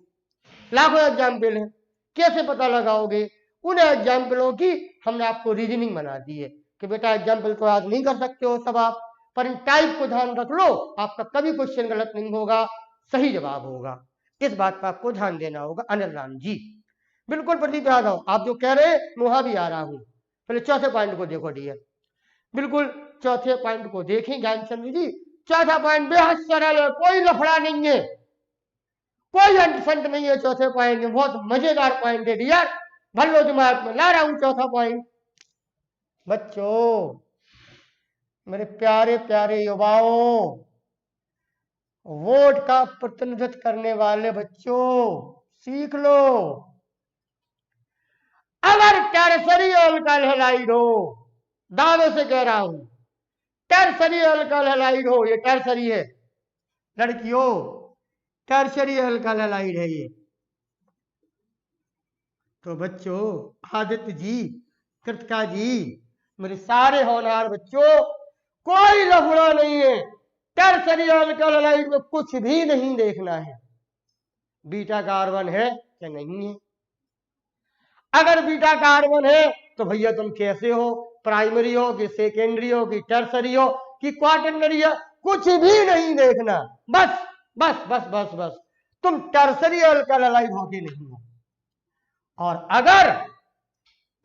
लाखों एग्जाम्पल हैं, कैसे पता लगाओगे? उन एग्जाम्पलों की हमने आपको रीजनिंग बना दी है कि बेटा एग्जाम्पल तो याद नहीं कर सकते हो सब आप, पर इन टाइप को ध्यान रख लो, आपका कभी क्वेश्चन गलत नहीं होगा, सही जवाब होगा। इस बात पर आपको ध्यान देना होगा। अनिल राम जी बिल्कुल प्रदीप यादव, आप जो कह रहे हैं वहां भी आ रहा हूं। पहले चौथे पॉइंट को देखो डियर, बिल्कुल चौथे पॉइंट को देखें ज्ञानचंद्र जी, चौथा पॉइंट बेहद सरल है, कोई लफड़ा नहीं है, कोई अंटसंट नहीं है। चौथे पॉइंट में बहुत मजेदार पॉइंट है डियर, भल्लो दिमाग में ला रहा हूं चौथा पॉइंट। बच्चों, मेरे प्यारे प्यारे युवाओं, वोट का प्रतिनिधित्व करने वाले बच्चों, सीख लो। अगर टर्सरी अल्काइल हैलाइड हो, दावे से कह रहा हूं, टर्सरी अल्काइल हैलाइड हो, ये टर्सरी है लड़कियों, टर्सरी अल्काइल हैलाइड है ये, तो बच्चों आदित्य जी, कृतिका जी, मेरे सारे होनहार बच्चों, कोई लफड़ा नहीं है। टर्सरी अल्काइल हैलाइड में कुछ भी नहीं देखना है, बीटा कार्बन है या नहीं है। अगर बीटा कार्बन है तो भैया तुम कैसे हो, प्राइमरी हो कि सेकेंडरी हो कि टर्सरी हो कि क्वाटरनरी हो, कुछ भी नहीं देखना, बस बस बस बस बस तुम टर्सरी अल्काइल हैलाइड हो कि नहीं हो। और अगर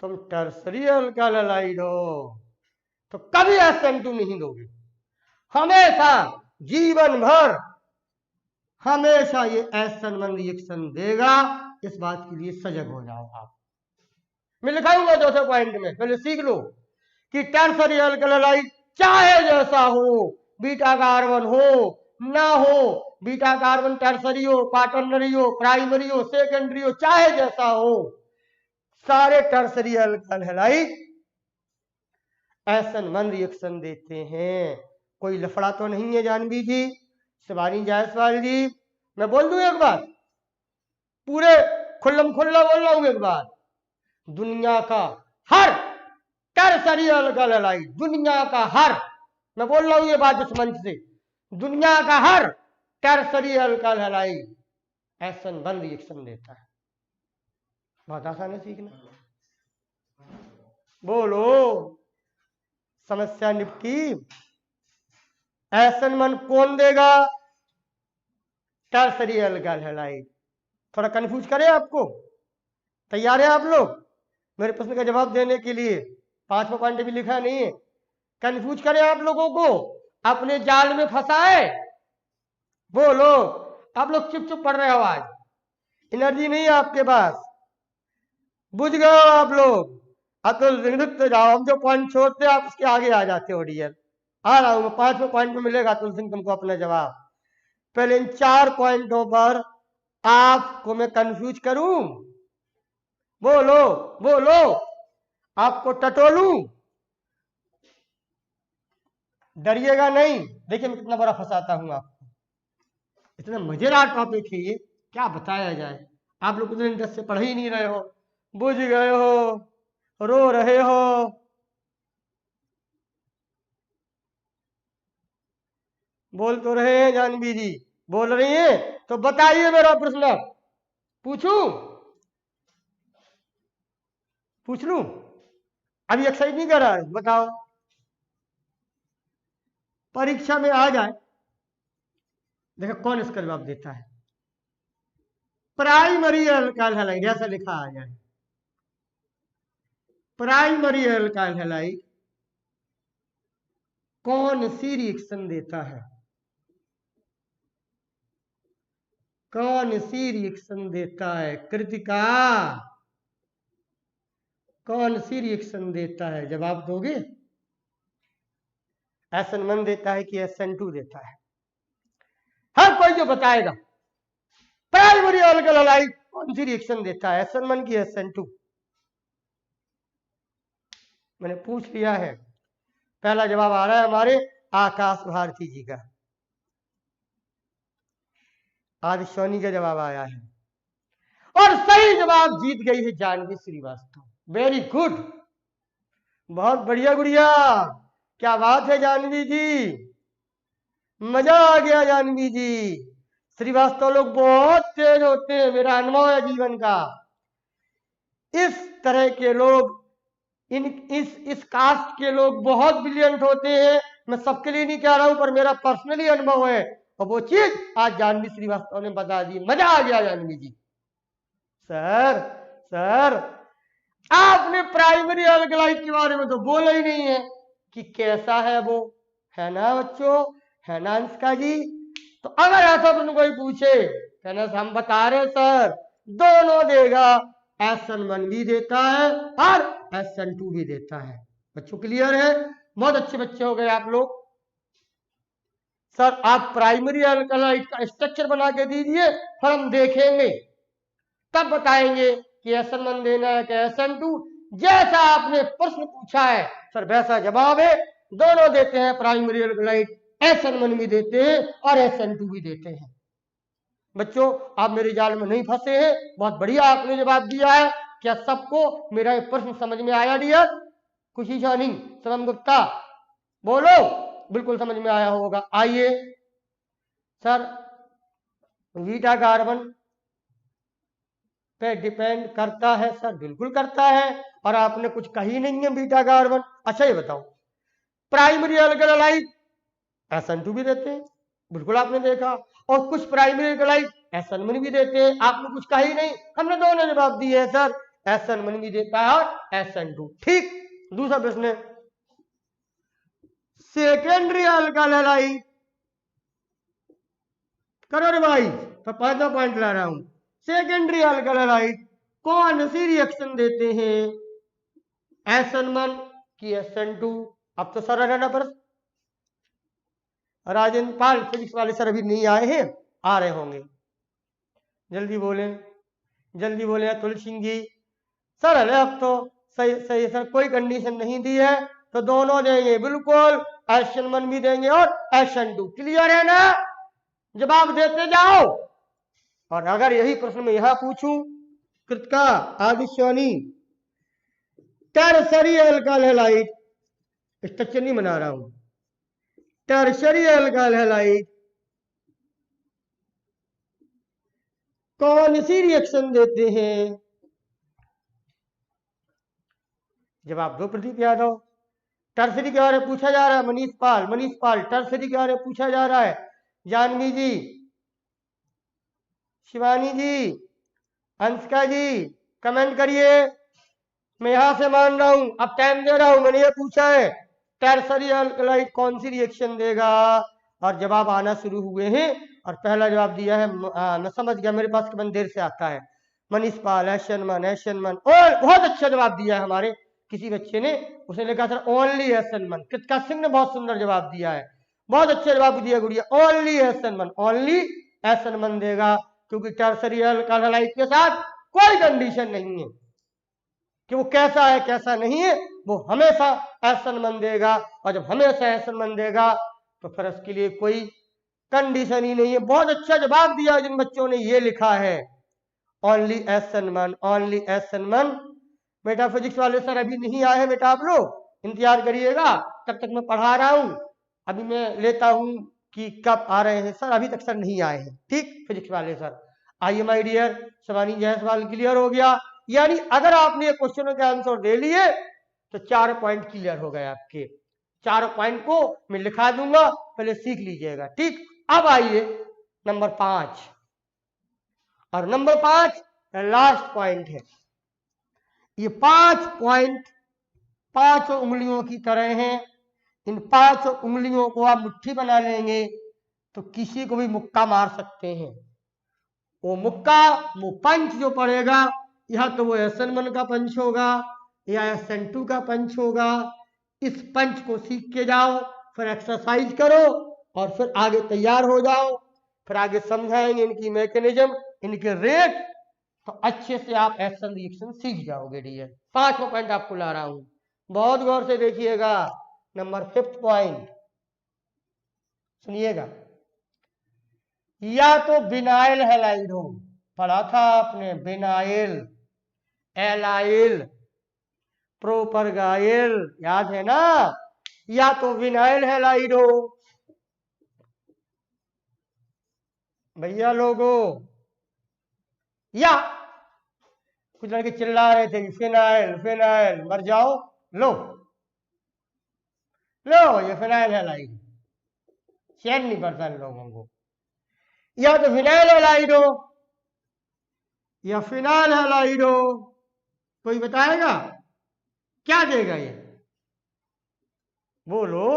तुम टर्सरी अल्काइल हैलाइड हो तो कभी SN2 नहीं दोगे, हमेशा जीवन भर हमेशा ये SN1 रिएक्शन देगा, इस बात के लिए सजग हो जाओ आप। मैं लिखाऊंगा चौथे पॉइंट में, पहले सीख लो कि टर्सरी अल्काइल हैलाइड चाहे जैसा हो, बीटा कार्बन हो ना हो, बीटा कार्बन टर्सरी हो, क्वाटरनरी हो, प्राइमरी हो, सेकेंडरी हो, चाहे जैसा हो, सारे tertiary alkyl halide SN1 reaction देते हैं। कोई लफड़ा तो नहीं है जानवी जी, शिवानी जायसवाल जी, मैं बोल दूं एक बात, पूरे खुल्लम खुल्ला बोल रहा हूं एक बात, दुनिया का हर टर्सरी अल्काइल हैलाइड, दुनिया का हर, मैं बोल रहा हूं ये बात इस मंच से, दुनिया का हर tertiary alkyl halide SN1 reaction देता है। बहुत आसान है सीखना, बोलो समस्या निपटी। SN1 कौन देगा? Tertiary alkyl halide. थोड़ा कंफ्यूज करें आपको, तैयार है आप लोग मेरे प्रश्न का जवाब देने के लिए? 5वां पॉइंट भी लिखा नहीं है, कंफ्यूज करें आप लोगों को, अपने जाल में फंसाए। बोलो, आप लोग चुप चुप पढ़ रहे हो, आज एनर्जी नहीं है आपके पास, बुझ गए हो आप लोग। अतुल तो जाओ, हम जो पॉइंट छोड़ते आप उसके आगे आ जाते हो डियर। आ रहा हूं मैं, 5वें पॉइंट में मिलेगा अतुल सिंह तुमको अपना जवाब। पहले इन 4 पॉइंटों पर आपको मैं कंफ्यूज करूं, बोलो बोलो, आपको टटोलूं, डरिएगा नहीं। देखिए मैं कितना बड़ा फंसाता हूं आपको, इतना मजेदार टॉपिक है ये, क्या बताया जाए। आप लोग उतने इंटरेस्ट से पढ़ ही नहीं रहे हो, बुझ गए हो, रो रहे हो। बोल तो रहे हैं जानवी जी, बोल रही हैं तो बताइए, मेरा प्रश्न पूछूं, पूछ लूं? अभी एक्सरसाइज नहीं कर रहा है, बताओ। परीक्षा में आ जाए, देखो कौन इसका जवाब देता है। प्राइमरी अल्काइल हैलाइड ऐसा लिखा आ जाए, प्राइमरी अल्काइल हैलाइड कौन सी रिएक्शन देता है? कौन सी रिएक्शन देता है कृतिका? कौन सी रिएक्शन देता है, जवाब दोगे? SN1 देता है कि SN2 देता है? हर कोई जो बताएगा प्राइमरी अल्काइल हैलाइड कौन सी रिएक्शन देता है, SN1 की SN2? मैंने पूछ लिया है, पहला जवाब आ रहा है हमारे आकाश भारती जी का, आदि सोनी का जवाब आया है, और सही जवाब जीत गई है जानवी श्रीवास्तव। वेरी गुड, बहुत बढ़िया गुड़िया, क्या बात है जानवी जी, मजा आ गया जानवी जी। श्रीवास्तव लोग बहुत तेज होते हैं, मेरा अनुभव है जीवन का। इस तरह के लोग, इस कास्ट के लोग बहुत ब्रिलियंट होते हैं। मैं सबके लिए नहीं कह रहा हूं, पर मेरा पर्सनली अनुभव है, और वो चीज आज जानवी श्रीवास्तव ने बता दी। मजा आ गया जानवी जी। सर सर, आपने प्राइमरी अल्कलाइड के बारे में तो बोला ही नहीं है कि कैसा है वो, है ना बच्चों? है ना अंशिका जी? तो अगर ऐसा प्रश्न कोई पूछे, कहना हम बता रहे सर दोनों देगा, SN1 भी देता है और SN2 भी देता है। बच्चों क्लियर है? बहुत अच्छे बच्चे हो गए आप लोग। सर आप प्राइमरी अल्कलाइड का स्ट्रक्चर बना के दीजिए, फिर हम देखेंगे, तब बताएंगे कि SN1 देना है कि SN2। जैसा आपने प्रश्न पूछा है सर वैसा जवाब है। दोनों देते हैं प्राइमरी अल्कलाइड, SN1 भी देते हैं और SN2 भी देते हैं। बच्चों आप मेरे जाल में नहीं फंसे हैं, बहुत बढ़िया आपने जवाब दिया है। क्या सबको मेरा प्रश्न समझ में आया डियर? कुछ ही नहीं, समम गुप्ता बोलो, बिल्कुल समझ में आया होगा। आइए सर, बीटा कार्बन पे डिपेंड करता है सर, बिल्कुल करता है, और आपने कुछ कही नहीं है बीटा कार्बन। अच्छा ये बताओ, प्राइमरी अल्कलाइड SN2 भी देते हैं, बिल्कुल आपने देखा, और कुछ प्राइमरी अल्कलाइड SN1 भी देते हैं, आपने कुछ कही नहीं, हमने दोनों जवाब दिए हैं सर, SN1 भी देता है और SN2। ठीक, दूसरा प्रश्न, सेकेंडरी अल्कलाइड, करो रे भाई, तो पहला पॉइंट ला रहा हूं, सेकेंडरी अल्कलाइड कौन सी रिएक्शन देते हैं, SN1 की SN2? अब तो सरल है ना प्रश्न। राजेंद्र पाल फिजिक्स वाले सर अभी नहीं आए हैं, आ रहे होंगे, जल्दी बोले, जल्दी बोले। तुलसी सिंह जी सरल है, अब तो सही सही सर, कोई कंडीशन नहीं दी है तो दोनों देंगे, बिल्कुल SN1 भी देंगे और SN2। क्लियर है ना? जवाब देते जाओ। और अगर यही प्रश्न में यहां पूछूं, कृतिका आदिश्वानी, टर्सरी अल्कलाइड, स्ट्रक्चर नहीं बना रहा हूं, टर्सरी अल्कलाइड कौन सी रिएक्शन देते हैं? जवाब दो प्रदीप यादव। टर्सरी के बारे में पूछा जा रहा है, मनीष पाल, मनीष पाल टर्सरी के बारे में पूछा जा रहा है, जानवी जी, शिवानी जी, अंशिका जी कमेंट करिए। मैं यहां से मान रहा हूं, अब टाइम दे रहा हूं, मैंने ये पूछा है टर्सरी अल्कलाइड कौन सी रिएक्शन देगा, और जवाब आना शुरू हुए हैं, और पहला जवाब दिया है, मैं समझ गया, मेरे पास कितनी देर से आता है, मनीष पाल SN1 SN1, और बहुत अच्छा जवाब दिया है हमारे किसी बच्चे ने, उसने लिखा sir only SN1। Kritika Singh ने बहुत सुंदर जवाब दिया है, बहुत अच्छा जवाब दिया गुड़िया, ओनली SN1, ओनली SN1 देगा, क्योंकि टर्सरी अल्कलाइड के साथ कोई कंडीशन नहीं है कि वो कैसा है कैसा नहीं है, वो हमेशा SN1 देगा, और जब हमेशा SN1 देगा तो फिर उसके लिए कोई कंडीशन ही नहीं है। बहुत अच्छा जवाब दिया जिन बच्चों ने ये लिखा है, ओनली SN1, ओनली SN1। बेटा फिजिक्स वाले सर अभी नहीं आए हैं, बेटा आप लोग इंतजार करिएगा, तब तक मैं पढ़ा रहा हूं, अभी मैं लेता हूं कि कब आ रहे हैं सर, अभी तक सर नहीं आए हैं। ठीक, फिजिक्स वाले सर आइए my dear. Shivani Jaiswal clear हो गया, यानी अगर आपने क्वेश्चनों के आंसर दे लिए तो 4 पॉइंट क्लियर हो गए आपके। 4 पॉइंट को मैं लिखा दूंगा, पहले सीख लीजिएगा। ठीक, अब आइए नंबर 5, और नंबर 5 लास्ट पॉइंट है। ये 5 पॉइंट 5 उंगलियों की तरह हैं, इन 5 उंगलियों को आप मुट्ठी बना लेंगे तो किसी को भी मुक्का मार सकते हैं। वो मुक्का, वो पंच जो पड़ेगा, या तो वो SN1 का पंच होगा या SN2 का पंच होगा। इस पंच को सीख के जाओ, फिर एक्सरसाइज करो, और फिर आगे तैयार हो जाओ, फिर आगे समझाएंगे इनकी मैकेनिज्म, इनके रेट, तो अच्छे से आप SN रिएक्शन सीख जाओगे डियर। 5वां पॉइंट आपको ला रहा हूं, बहुत गौर से देखिएगा। नंबर 5 पॉइंट सुनिएगा, या तो बिनाइल हैलाइड हो, पढ़ा था आपने, बिनाइल, एलाइल, प्रोपरगाइल, याद है ना? या तो विनाइल हैलाइड हो, भैया लोगो, या कुछ लड़के चिल्ला रहे थे फिनाइल फिनाइल, मर जाओ, लो लो ये फिनाइल हैलाइड, चैन नहीं पड़ता इन लोगों को। या तो फिनाइल हैलाइड हो या फिनाइल हैलाइड हो, कोई बताएगा क्या देगा ये? बोलो।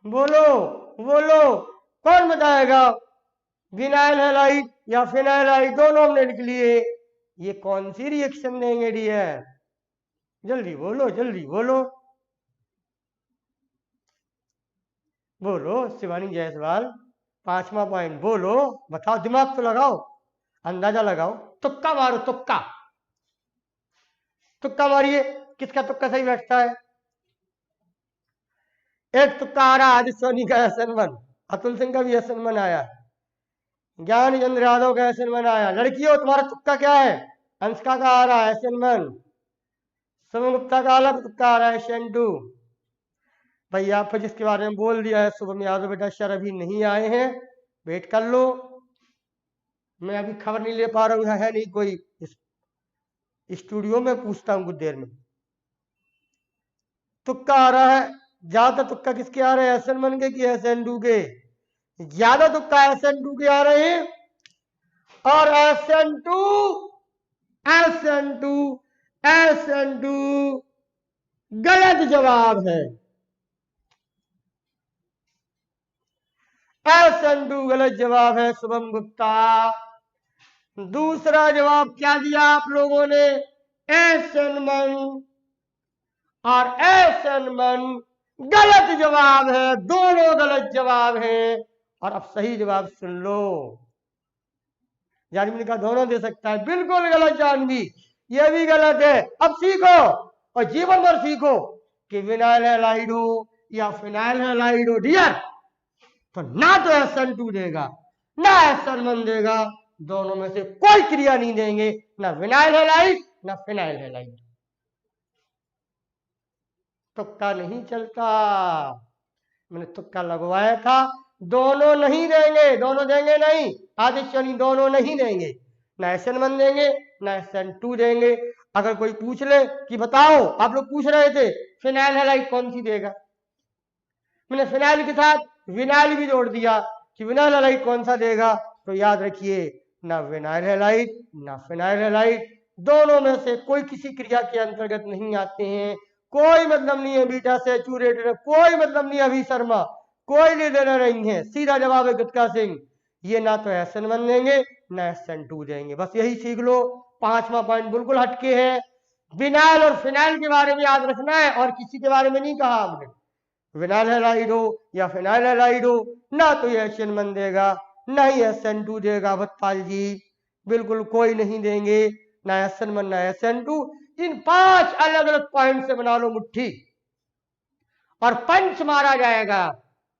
बोलो बोलो, कौन बताएगा? विनाइल हैलाइड या फिनाइल हाइड दोनों हमने लिख लिए। ये कौन सी रिएक्शन देंगे डियर? जल्दी बोलो, जल्दी बोलो, बोलो शिवानी जायसवाल। 5वां पॉइंट बोलो, बताओ, दिमाग तो लगाओ, अंदाजा लगाओ, तुक्का मारो, तुक्का, तुक्का मारिए, किसका तुक्का सही बैठता है? एक तुक्का आ रहा आदित्य सोनी का SN1, अतुल सिंह का भी SN1 आया, ज्ञान चंद्र यादव का SN1 आया। लड़कियों तुम्हारा तुक्का क्या है? अंशिका का आ रहा है SN1, शुभम गुप्ता का अलग तुक्का आ रहा है SN2। भैया फिजिक्स के बारे में बोल दिया है शुभम यादव, बेटा सर अभी नहीं आए हैं, वेट कर लो, मैं अभी खबर नहीं ले पा रहा हूँ, है नहीं कोई स्टूडियो में, पूछता हूँ कुछ देर में। तुक्का आ रहा है, ज्यादा तुक्का किसके आ रहे हैं? SN1 के कि SN2 के? ज्यादा तुक्का SN2 के आ रहे हैं, और SN2 गलत जवाब है। SN2 गलत जवाब है शुभम गुप्ता। दूसरा जवाब क्या दिया आप लोगों ने? SN1 और SN1 गलत जवाब है, दोनों गलत जवाब हैं। और अब सही जवाब सुन लो, जानवी का दोनों दे सकता है, बिल्कुल गलत जानवी, ये भी गलत है। अब सीखो और जीवन भर सीखो कि विनाइल हैलाइड हो या फिनाइल हैलाइड हो डियर, तो ना तो SN2 देगा ना SN1 देगा, दोनों में से कोई क्रिया नहीं देंगे, ना विनाइल हैलाइड ना फिनाइल हैलाइड। तुक्का नहीं चलता, मैंने तुक्का लगवाया था, दोनों नहीं देंगे, दोनों देंगे नहीं, आदित्य दोनों नहीं देंगे, ना SN1 देंगे ना SN2 देंगे। अगर कोई पूछ ले कि बताओ, आप लोग पूछ रहे थे फिनाइल हैलाइड कौन सी देगा, मैंने फिनाइल के साथ विनाइल भी जोड़ दिया कि विनाइल हैलाइड कौन सा देगा, तो याद रखिए ना विनाइल हैलाइड ना फिनाइल हैलाइड, दोनों में से कोई किसी क्रिया के अंतर्गत नहीं आते हैं। कोई मतलब नहीं है बीटा सैचुरेटेड, कोई मतलब नहीं है अभी शर्मा, कोई ले देना नहीं है, सीधा जवाब है गुटका सिंह, ये ना तो SN1 देंगे ना SN2 देंगे, बस यही सीख लो। 5वां पॉइंट बिल्कुल हटके है, विनाइल और फिनाइल के बारे में याद रखना है, और किसी के बारे में नहीं कहा हमने। विनाइल हैलाइड हो या फिनाइल हैलाइड हो, ना तो ये SN1 देगा ना ही SN2 देगा भत्पाल जी, बिल्कुल कोई नहीं देंगे, ना SN1 ना SN2। इन 5 अलग अलग पॉइंट से बना लो मुट्ठी, और पंच मारा जाएगा,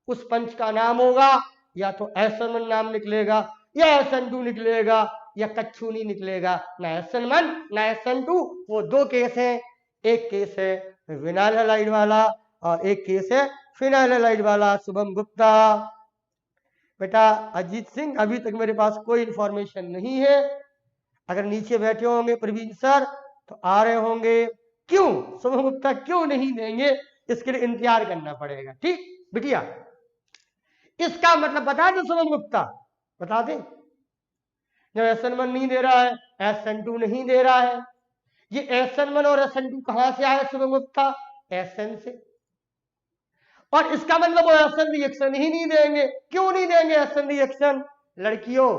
उस पंच का नाम होगा या तो SN1 नाम निकलेगा या SN2 निकलेगा या कच्छू नहीं निकलेगा, ना SN1 ना SN2। वो दो केस हैं, एक केस है विनाइल हैलाइड वाला और एक केस है फिनाइल हैलाइड वाला। शुभम गुप्ता, बेटा अजीत सिंह अभी तक मेरे पास कोई इंफॉर्मेशन नहीं है, अगर नीचे बैठे होंगे प्रवीण सर तो आ रहे होंगे, क्यों शुभम गुप्ता क्यों नहीं देंगे, इसके लिए इंतजार करना पड़ेगा, ठीक बिटिया? इसका मतलब बता दे शुभम गुप्ता, बता दे, जब SN1 नहीं दे रहा है, SN2 नहीं दे रहा है, ये SN1 और SN2 कहां से आया शुभम गुप्ता? SN से, और इसका मतलब वो SN रिएक्शन ही नहीं देंगे। क्यों नहीं देंगे SN रिएक्शन? लड़कियों,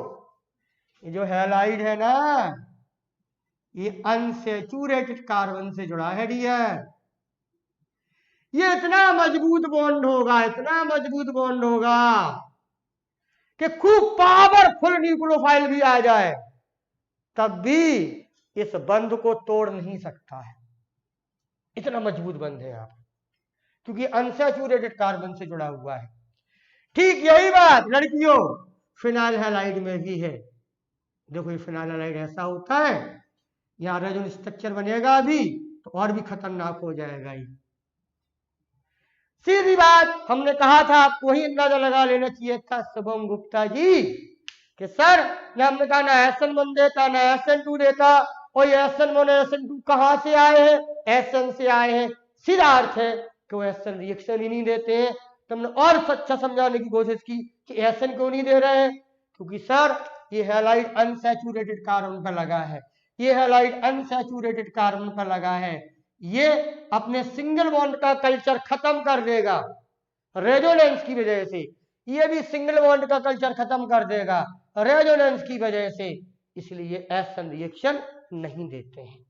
ये जो हैलाइड है ना, ये अनसैचुरेटेड कार्बन से जुड़ा है डियर, ये इतना मजबूत बॉन्ड होगा, इतना मजबूत बॉन्ड होगा कि खूब पावरफुल न्यूक्लियोफाइल भी आ जाए तब भी इस बंध को तोड़ नहीं सकता है, इतना मजबूत बंध है आप, क्योंकि अनसैचुरेटेड कार्बन से जुड़ा हुआ है। ठीक यही बात लड़कियों फिनाइल हैलाइड में भी है। देखो ये फिनाइल हैलाइड ऐसा होता है, यहां रेजोनेंस स्ट्रक्चर बनेगा अभी तो और भी खतरनाक हो जाएगा ये। सीधी बात, हमने कहा था आपको वही अंदाजा लगा लेना चाहिए था शुभम गुप्ता जी कि सर ना हमने कहा ना SN1 देता ना SN2 देता, और ये SN1 और SN2 कहां से आए हैं? SN से आए हैं, सीधा अर्थ है कि वो SN रिएक्शन ही नहीं देते हैं। तो हमने और सच्चा समझाने की कोशिश की कि SN क्यों नहीं दे रहे हैं, क्योंकि सर ये हैलाइड अनसैचुरेटेड कार्बन पर लगा है, ये हैलाइड अनसैचुरेटेड कार्बन पर लगा है, ये अपने सिंगल बॉन्ड का कल्चर खत्म कर देगा, रेजोनेंस की वजह से। ये भी सिंगल बॉन्ड का कल्चर खत्म कर देगा रेजोनेंस की वजह से, इसलिए एसन रिएक्शन नहीं देते हैं।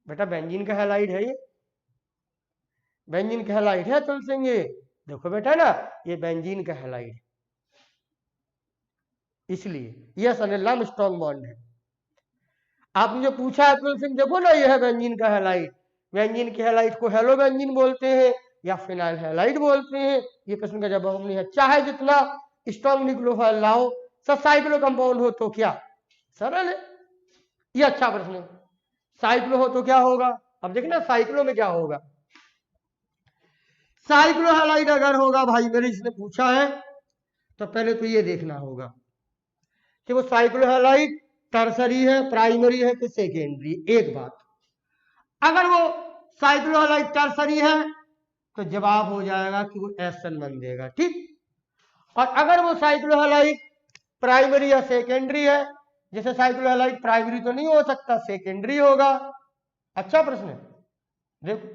बेटा बेंजीन का हैलाइड है, ये बेंजीन का हैलाइड है तुल सिंह, ये देखो बेटा ना, ये बेंजीन का हैलाइड, इसलिए ये सनेलाम स्ट्रॉन्ग बॉन्ड है। आपने जो पूछा है तुल सिंह, देखो ना ये है बेंजीन का हैलाइड, बेंजीन के हैलाइड को हेलो बेंजीन बोलते हैं या फिनाइल हैलाइड बोलते हैं। ये प्रश्न का जवाब हमने है, चाहे जितना स्ट्रॉन्ग न्यूक्लियोफाइल लाओ, सब साइक्लो कंपाउंड हो तो क्या, सरल है, ये अच्छा प्रश्न है। साइक्लो हो तो क्या होगा, अब देखना साइक्लो में क्या होगा। साइक्लो हैलाइड अगर होगा भाई मेरे, इसने पूछा है, तो पहले तो ये देखना होगा कि वो साइक्लो हैलाइड टर्सरी है, प्राइमरी है कि सेकेंडरी। एक बात, अगर वो साइक्लो हैलाइड टर्सरी है तो जवाब हो जाएगा कि वो एसन बन देगा, ठीक। और अगर वो साइक्लो हैलाइड प्राइमरी या सेकेंडरी है, जैसे साइक्लो हैलाइड प्राइमरी तो नहीं हो सकता, सेकेंडरी होगा। अच्छा प्रश्न है, देखो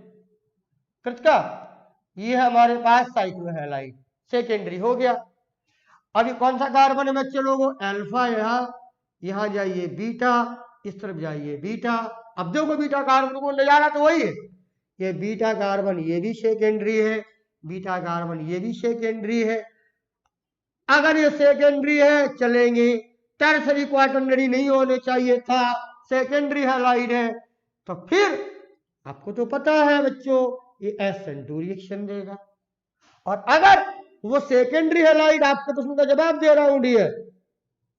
कृतिका, ये है हमारे पास साइक्लो हैलाइड, सेकेंडरी हो गया। अभी कौन सा कार्बन है बच्चे लोगों, अल्फा, यहां जाइए बीटा, इस तरफ जाइए बीटा। अब देखो बीटा कार्बन को नजारा तो वही है, ये बीटा कार्बन ये भी सेकेंडरी है, बीटा कार्बन ये भी सेकेंडरी है। अगर ये सेकेंडरी है चलेंगे, टर्सरी क्वाटरनरी नहीं होने चाहिए था, सेकेंडरी हैलाइड है, तो फिर आपको तो पता है बच्चों ये SN2 रिएक्शन देगा। और अगर वो सेकेंडरी हैलाइड, आपके प्रश्न का जवाब दे रहा हूं डियर,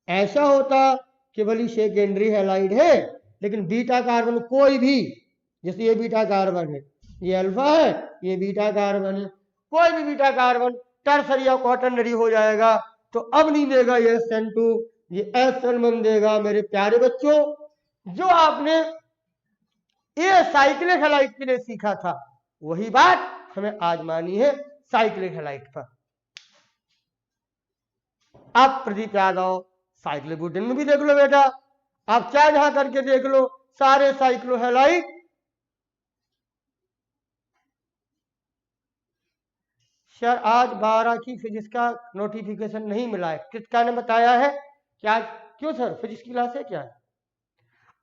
ऐसा होता कि भली सेकेंडरी हैलाइड है लेकिन बीटा कार्बन कोई भी, जैसे ये बीटा कार्बन है, ये अल्फा है, ये बीटा कार्बन है, कोई भी बीटा कार्बन टर्सरी या क्वाटरनरी हो जाएगा तो अब नहीं देगा ये SN2, ये SN बन देगा। मेरे प्यारे बच्चों, जो आपने ये साइक्लिक हैलाइड के लिए सीखा था वही बात हमें आजमानी है साइक्लिक हैलाइड पर। आप प्रदीप यादव साइक्लिक ब्यूटेन में भी देख लो बेटा, आप चाहे जहां करके देख लो, सारे साइक्लो हैलाइड सर आज 12 की फिजिक्स का नोटिफिकेशन नहीं मिला है, कृतिका ने बताया है क्या, क्यों सर फिजिक्स की क्लास है क्या,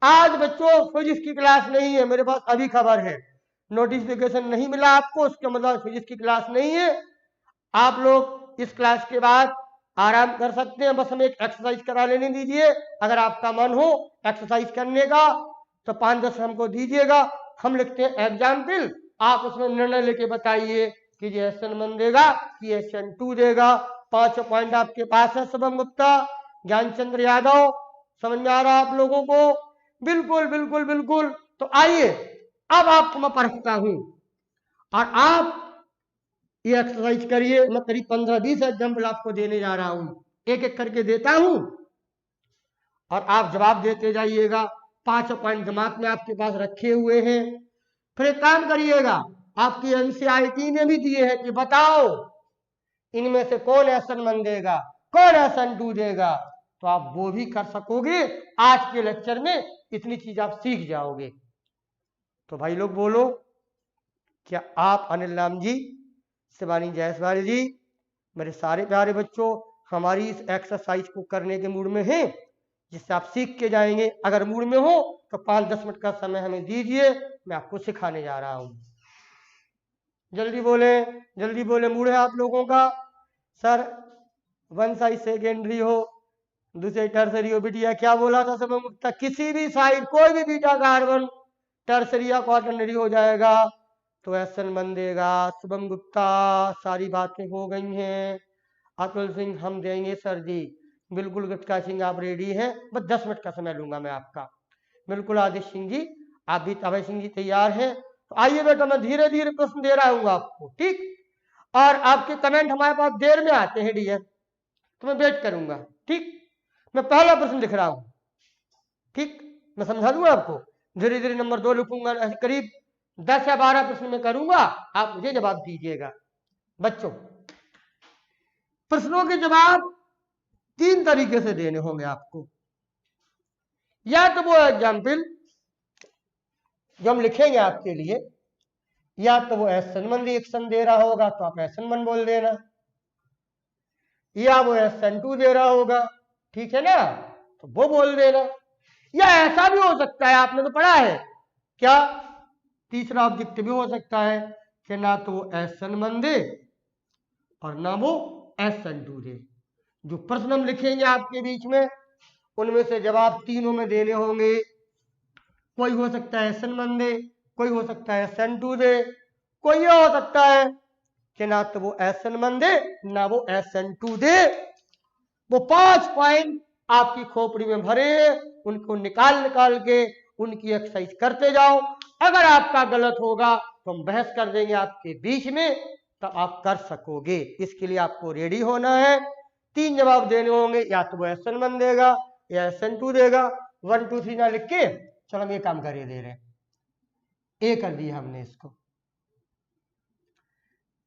आज बच्चों फिजिक्स की क्लास नहीं है, मेरे पास अभी खबर है, नोटिफिकेशन नहीं मिला आपको, उसका मतलब फिजिक्स की क्लास नहीं है। आप लोग इस क्लास के बाद आराम कर सकते हैं, बस हमें एक एक्सरसाइज करा लेने दीजिए। अगर आपका मन हो एक्सरसाइज करने का तो 5-10 हमको दीजिएगा, हम लिखते हैं एग्जाम्पल, आप उसमें निर्णय लेके बताइए कि ये SN बन देगा कि SN2 देगा। 5 पॉइंट आपके पास है, शुभम गुप्ता, ज्ञानचंद्र यादव, समझ में आ रहा आप लोगों को, बिल्कुल बिल्कुल बिल्कुल। तो आइए अब आपको मैं परखता हूं और आप ये एक्सरसाइज करिए, मैं करीब 15-20 एग्जाम्पल आपको देने जा रहा हूं, एक एक करके देता हूं और आप जवाब देते जाइएगा। 5 पॉइंट दिमाग में आपके पास रखे हुए हैं। फिर एक काम करिएगा, आपकी NCERT ने भी दिए हैं कि बताओ इनमें से कौन SN बन देगा, कौन SN2 देगा, तो आप वो भी कर सकोगे। आज के लेक्चर में इतनी चीज आप सीख जाओगे। तो भाई लोग बोलो, क्या आप अनिल राम जी, शिवानी जायसवाल जी, मेरे सारे प्यारे बच्चों हमारी इस एक्सरसाइज को करने के मूड में हैं, जिससे आप सीख के जाएंगे। अगर मूड में हो तो 5-10 मिनट का समय हमें दीजिए, मैं आपको सिखाने जा रहा हूं। जल्दी बोले, जल्दी बोले, मूड है आप लोगों का। सर वन साइड सेकेंडरी हो, दूसरे टर्सरी हो, बिटिया क्या बोला था सब मुक्ता, किसी भी साइड कोई भी बीटा कार्बन टर्सरी या क्वाटरनरी हो जाएगा तो SN बन देगा। शुभम गुप्ता सारी बातें हो गई हैं। अतुल सिंह हम देंगे सर जी, बिल्कुल गुप्ता सिंह आप रेडी हैं, बस 10 मिनट का समय लूंगा मैं आपका। बिल्कुल आदित्य सिंह जी, आप भी, अभय सिंह जी तैयार हैं, तो आइए बेटा मैं धीरे धीरे प्रश्न दे रहा हूँ आपको, ठीक। और आपके कमेंट हमारे पास देर में आते हैं डियर, तो मैं वेट करूंगा, ठीक। मैं पहला प्रश्न लिख रहा हूं, ठीक, मैं समझा दूंगा आपको, धीरे धीरे नंबर 2 लिखूंगा, करीब 10 या 12 प्रश्न में करूंगा, आप मुझे जवाब दीजिएगा। बच्चों प्रश्नों के जवाब 3 तरीके से देने होंगे आपको, या तो वो एग्जाम्पल जो हम लिखेंगे आपके लिए, या तो वो SN1 रिएक्शन दे रहा होगा तो आप SN1 बोल देना, या वो SN2 दे रहा होगा, ठीक है ना, तो वो बोल देना। या ऐसा भी हो सकता है, आपने तो पढ़ा है क्या, तीसरा ऑब्जेक्ट भी हो सकता है कि ना तो वो SN1 दे और ना वो SN2 दे। जो प्रश्न हम लिखेंगे आपके बीच में, उनमें से जवाब तीनों में देने होंगे। कोई हो सकता है SN1 दे, कोई हो सकता है SN2 दे, कोई ये हो सकता है कि ना तो वो SN1 दे ना वो SN2 दे। वो 5 पॉइंट आपकी खोपड़ी में भरे, उनको निकाल निकाल के उनकी एक्सरसाइज करते जाओ। अगर आपका गलत होगा तो हम बहस कर देंगे आपके बीच में, तो आप कर सकोगे। इसके लिए आपको रेडी होना है। 3 जवाब देने होंगे, या तो वो SN1 देगा या SN2 देगा। 1 2 3 ना लिख के चलो हम ये काम करिए दे रहे हैं। ए कर दिया हमने,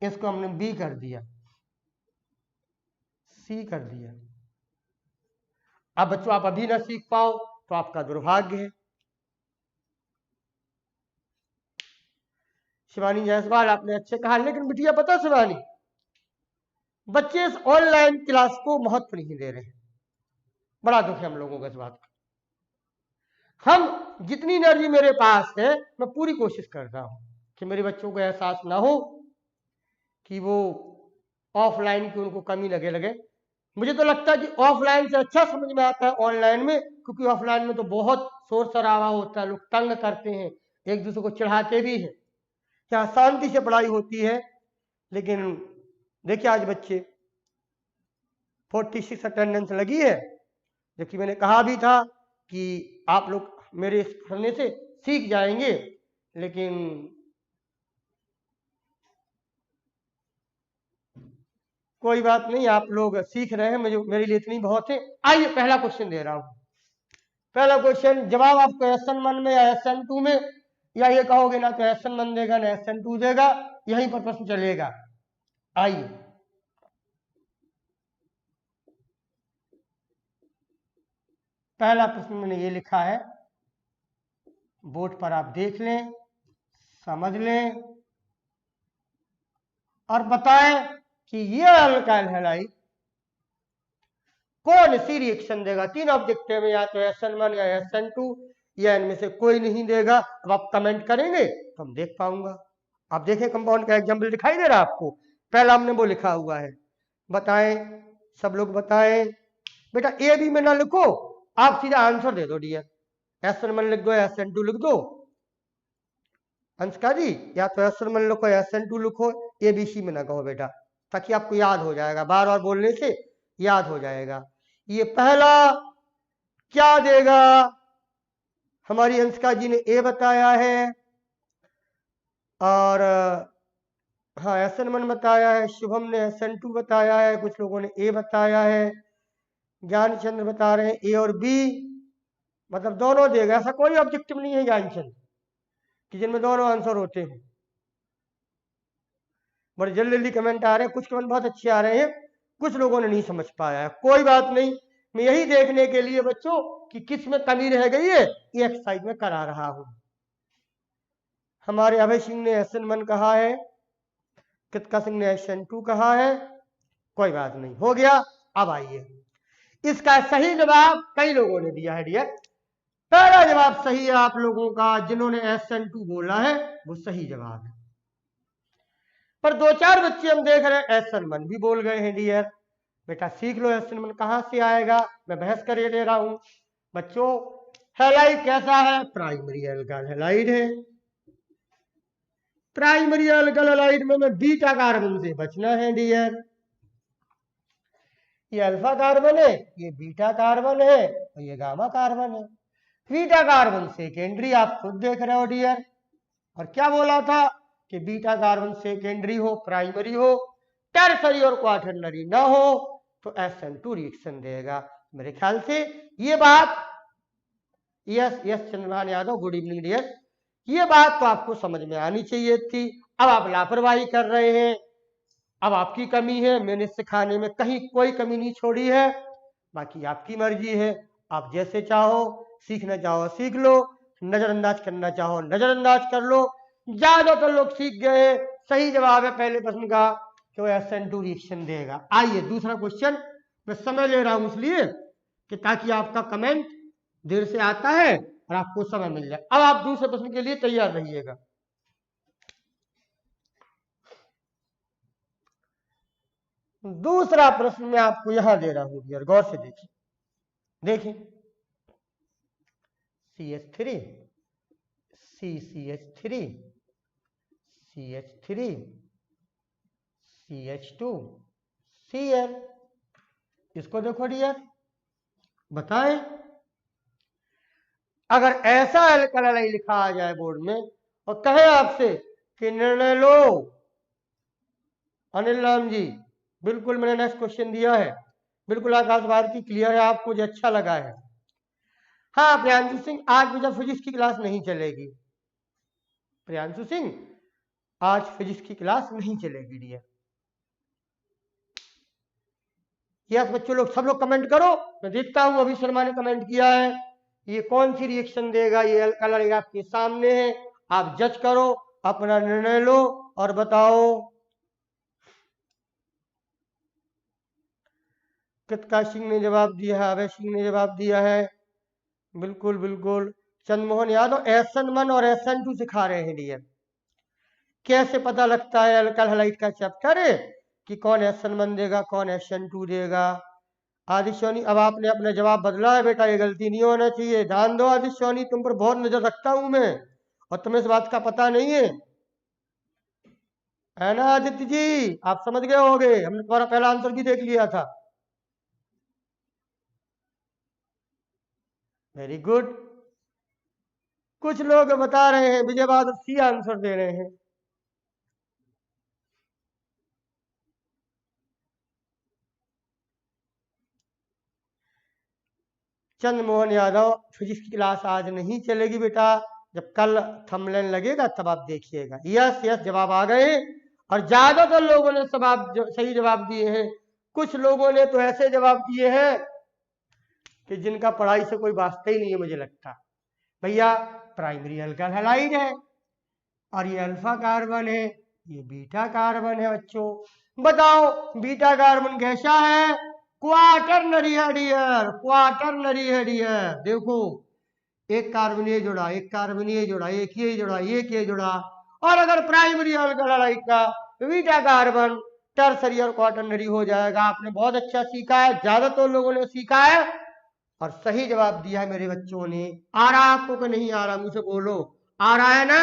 इसको हमने बी कर दिया, सी कर दिया। अब बच्चों आप अभी ना सीख पाओ तो आपका दुर्भाग्य है। शिवानी जायसवाल आपने अच्छे कहा, लेकिन बिटिया पता शिवानी, बच्चे इस ऑनलाइन क्लास को महत्व नहीं दे रहे हैं। बड़ा दुख है हम लोगों को इस बात का। हम जितनी एनर्जी मेरे पास है मैं पूरी कोशिश करता हूं कि मेरे बच्चों को एहसास ना हो कि वो ऑफलाइन की उनको कमी लगे। मुझे तो लगता है कि ऑफलाइन से अच्छा समझ में आता है ऑनलाइन में, क्योंकि ऑफलाइन में तो बहुत शोर शराबा होता है, लोग तंग करते हैं, एक दूसरे को चिढ़ाते भी हैं। क्या शांति से पढ़ाई होती है। लेकिन देखिए आज बच्चे 46 अटेंडेंस लगी है, जबकि मैंने कहा भी था कि आप लोग मेरे पढ़ने से सीख जाएंगे, लेकिन कोई बात नहीं, आप लोग सीख रहे हैं, मुझे मेरे लिए इतनी बहुत है। आइए पहला क्वेश्चन दे रहा हूं। पहला क्वेश्चन जवाब आपको SN1 में या SN2 में, या ये कहोगे ना तो SN1 देगा ना SN2 देगा, यहीं पर प्रश्न चलेगा। आइए पहला प्रश्न मैंने ये लिखा है, बोर्ड पर आप देख लें, समझ लें और बताएं कि ये अल्काइल हैलाइड कौन सी रिएक्शन देगा। 3 ऑब्जेक्ट में, या तो SN1 या SN2, या इनमें से कोई नहीं देगा। अब आप कमेंट करेंगे तो हम देख पाऊंगा। आप देखें कंपाउंड का एग्जाम्पल दिखाई दे रहा है आपको, पहला हमने वो लिखा हुआ है, बताएं सब लोग बताएं। बेटा ए बी में ना लिखो, आप सीधा आंसर दे दो डियर, SN1 लिख दो SN2 लिख दो। अंशका जी या तो SN1 लिखो SN2 लिखो, ABC में ना कहो बेटा, ताकि आपको याद हो जाएगा, बार बार बोलने से याद हो जाएगा। ये पहला क्या देगा, हमारी अंशका जी ने ए बताया है, और हाँ SN1 बताया है, शुभम ने SN2 बताया है, कुछ लोगों ने ए बताया है, ज्ञानचंद्र बता रहे हैं ए और बी, मतलब दोनों देगा। ऐसा कोई ऑब्जेक्टिव नहीं है ज्ञानचंद्र कि जिनमें दोनों आंसर होते हैं। बड़े जल्दी जल्दी कमेंट आ रहे हैं, कुछ कमेंट बहुत अच्छे आ रहे हैं, कुछ लोगों ने नहीं समझ पाया है। कोई बात नहीं, मैं यही देखने के लिए बच्चों कि किस में कमी रह गई है ये एक्सरसाइज में करा रहा हूं। हमारे अभय सिंह ने SN1 कहा है, कृतिका सिंह ने SN2 कहा है, कोई बात नहीं, हो गया। अब आइए, इसका सही जवाब कई लोगों ने दिया है डियर। पहला जवाब सही है आप लोगों का, जिन्होंने SN2 बोला है वो सही जवाब है। पर 2-4 बच्चे हम देख रहे हैं SN1 भी बोल गए हैं डियर। बेटा सीख लो SN1 कहां से आएगा, मैं बहस कर दे रहा हूं। बच्चों हैलाइड कैसा है, प्राइमरी अल्काइल हैलाइड है। प्राइमरी अल्काइल हैलाइड में बीटा कार्बन से बचना है डियर। ये अल्फा कार्बन है, ये बीटा कार्बन है, और ये गामा कार्बन है। बीटा कार्बन सेकेंडरी आप खुद देख रहे हो डियर। और क्या बोला था कि बीटा कार्बन सेकेंडरी हो प्राइमरी हो, टर्सरी और क्वाटरनरी ना हो तो SN2 रिएक्शन देगा। मेरे ख्याल से ये बात, yes Chandrabhan Yadav good evening dear, ये बात तो आपको समझ में आनी चाहिए थी। अब आप लापरवाही कर रहे हैं, अब आपकी कमी है, मैंने सिखाने में कहीं कोई कमी नहीं छोड़ी है। बाकी आपकी मर्जी है, आप जैसे चाहो, सीखना चाहो सीख लो, नजरअंदाज करना चाहो नजरअंदाज कर लो। ज्यादातर लोग सीख गए। सही जवाब है पहले प्रश्न का कि वो SN2 रिएक्शन देगा। आइए दूसरा क्वेश्चन, मैं समय ले रहा हूं इसलिए कि ताकि आपका कमेंट देर से आता है और आपको समय मिल जाए। अब आप दूसरे प्रश्न के लिए तैयार रहिएगा। दूसरा प्रश्न मैं आपको यहां दे रहा हूं डियर, गौर से देखिए। देखिए CH3 CCH3 CH3 CH2 Cl, इसको देखो डियर, बताएं अगर ऐसा एल्कलाइन लिखा आ जाए बोर्ड में और कहे आपसे कि निर्णय लो। अनिल राम जी बिल्कुल मैंने नेक्स्ट क्वेश्चन दिया है, बिल्कुल आकाश भारती क्लियर है, आपको जो अच्छा लगा है। हाँ प्रियांशु सिंह, आज मुझे फिजिक्स की क्लास नहीं चलेगी। प्रियांशु सिंह आज फिजिक्स की क्लास नहीं चलेगी डियर। यस बच्चों लोग, सब लोग कमेंट करो, मैं देखता हूं। अभी शर्मा ने कमेंट किया है, ये कौन सी रिएक्शन देगा, ये एल्कलाइन आपके सामने है, आप जज करो, अपना निर्णय लो और बताओ। कृतिका सिंह ने जवाब दिया है, अभय सिंह ने जवाब दिया है, बिल्कुल बिल्कुल। चंद्रमोहन यादव SN1 और SN2 सिखा रहे हैं डियर। कैसे पता लगता है अल्काइल हैलाइड का चैप्टर है कि कौन SN1 देगा कौन SN2 देगा। आदित्य सोनी, अब आपने अपना जवाब बदला है बेटा, ये गलती नहीं होना चाहिए। ध्यान दो आदित्य सोनी, तुम पर बहुत नजर रखता हूं मैं और तुम्हें इस बात का पता नहीं है ना आदित्य जी, आप समझ गए होगे, हमने तुम्हारा पहला आंसर भी देख लिया था। Very good. कुछ लोग बता रहे हैं विजय बहादुर C आंसर दे रहे हैं। चंद्रमोहन यादव, फिजिक्स की क्लास आज नहीं चलेगी बेटा, जब कल थंबनेल लगेगा तब आप देखिएगा। यस यस, जवाब आ गए और ज्यादातर लोगों ने सही जवाब दिए हैं। कुछ लोगों ने तो ऐसे जवाब दिए हैं कि जिनका पढ़ाई से कोई वास्ता ही नहीं है मुझे लगता। भैया प्राइमरी अल्काइल हैलाइड है और ये अल्फा कार्बन है, ये बीटा कार्बन है। बच्चों बताओ बीटा कार्बन कैसा है, क्वाटरनरी है डियर, क्वाटरनरी है डियर। देखो एक कार्बन ये जुड़ा, एक कार्बन ये जुड़ा, एक ये जुड़ा, एक ये जुड़ा। और अगर प्राइमरी अल्काइल हैलाइड का बीटा कार्बन टर्सरी और क्वाटरनरी हो जाएगा। आपने बहुत अच्छा सीखा है, ज्यादातर लोगों ने सीखा है और सही जवाब दिया है मेरे बच्चों ने। आ रहा आपको कि नहीं आ रहा, मुझे बोलो, आ रहा है ना?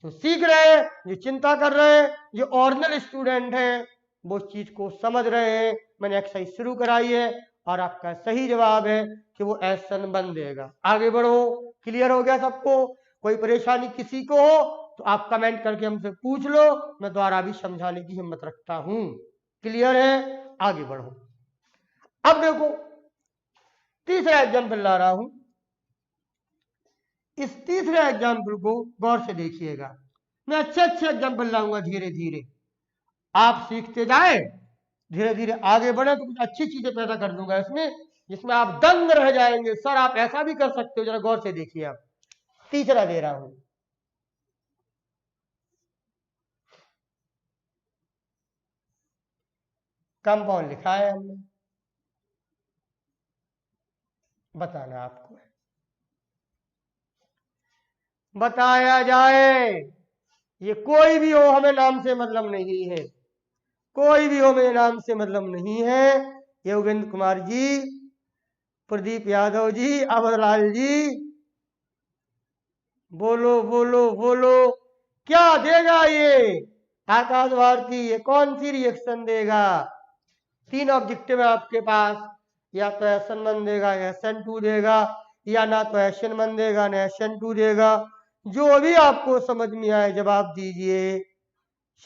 जो सीख रहे हैं, जो चिंता कर रहे हैं, जो ओरिजिनल स्टूडेंट हैं, वो उस चीज को समझ रहे हैं। मैंने एक्सरसाइज शुरू कराई है और आपका सही जवाब है कि वो SN1 देगा। आगे बढ़ो, क्लियर हो गया सबको? कोई परेशानी किसी को हो तो आप कमेंट करके हमसे पूछ लो, मैं द्वारा भी समझाने की हिम्मत रखता हूं। क्लियर है? आगे बढ़ो। अब देखो तीसरा एग्जाम्पल ला रहा हूं। इस तीसरे एग्जाम्पल को गौर से देखिएगा। मैं अच्छे अच्छे एग्जाम्पल लाऊंगा धीरे धीरे, आप सीखते जाए, धीरे धीरे आगे बढ़े तो कुछ अच्छी चीजें पैदा कर दूंगा इसमें, जिसमें आप दंग रह जाएंगे। सर आप ऐसा भी कर सकते हो, जरा गौर से देखिए। आप तीसरा दे रहा हूं, कंपाउंड लिखा है हमने, बताना आपको है, बताया जाए। ये कोई भी हो, हमें नाम से मतलब नहीं है, कोई भी हो मेरे नाम से मतलब नहीं है। योगेंद्र कुमार जी, प्रदीप यादव जी, अमरलाल जी, बोलो बोलो बोलो, क्या देगा ये आकाश भारती, ये कौन सी रिएक्शन देगा? तीन ऑब्जेक्टिव है आपके पास, या तो SN1 देगा या SN2 देगा, या ना तो SN1 देगा ना SN2 देगा। जो भी आपको समझ में आए जवाब दीजिए।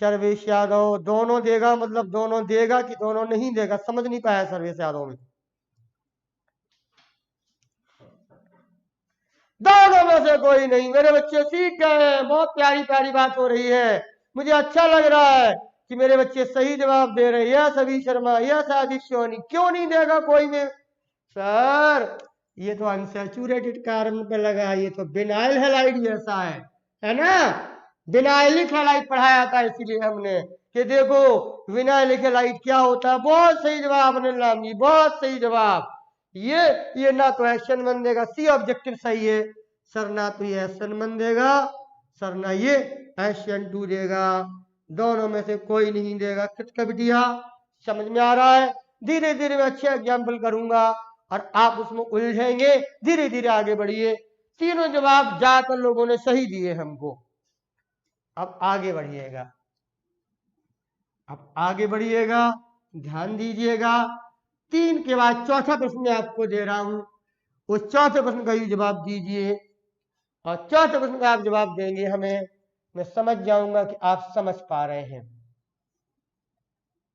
सर्वेश यादव, दोनों देगा मतलब दोनों देगा कि दोनों नहीं देगा, समझ नहीं पाया सर्वेश यादव में। दोनों में से कोई नहीं। मेरे बच्चे सीख गए हैं, बहुत प्यारी प्यारी बात हो रही है, मुझे अच्छा लग रहा है कि मेरे बच्चे सही जवाब दे रहे हैं। यस अभी शर्मा, यस आदित्य सोनी, क्यों नहीं देगा कोई में? सर ये तो अनसैचुरेटेड कार्बन पे लगा, ये तो बिनाइल हैलाइड जैसा है ना? विनाइलिक हैलाइड पढ़ाया था, इसीलिए हमने कि देखो विनाइलिक हैलाइड क्या होता है। बहुत सही जवाब अनिल राम जी, बहुत सही जवाब। ये ना तो एक्शन बन देगा, सी ऑब्जेक्टिव सही है सर, ना तो ये एक्शन बन देगा सर, ना ये एक्शन 2 देगा, दोनों में से कोई नहीं देगा। कितना बिटिया समझ में आ रहा है? धीरे धीरे मैं अच्छे एग्जाम्पल करूंगा और आप उसमें उलझेंगे। धीरे धीरे आगे बढ़िए। तीनों जवाब ज्यादातर लोगों ने सही दिए हमको। अब आगे बढ़िएगा, अब आगे बढ़िएगा, ध्यान दीजिएगा। 3 के बाद चौथा प्रश्न मैं आपको दे रहा हूं, उस चौथे प्रश्न का ही जवाब दीजिए। और चौथे प्रश्न का आप जवाब देंगे हमें, मैं समझ जाऊंगा कि आप समझ पा रहे हैं।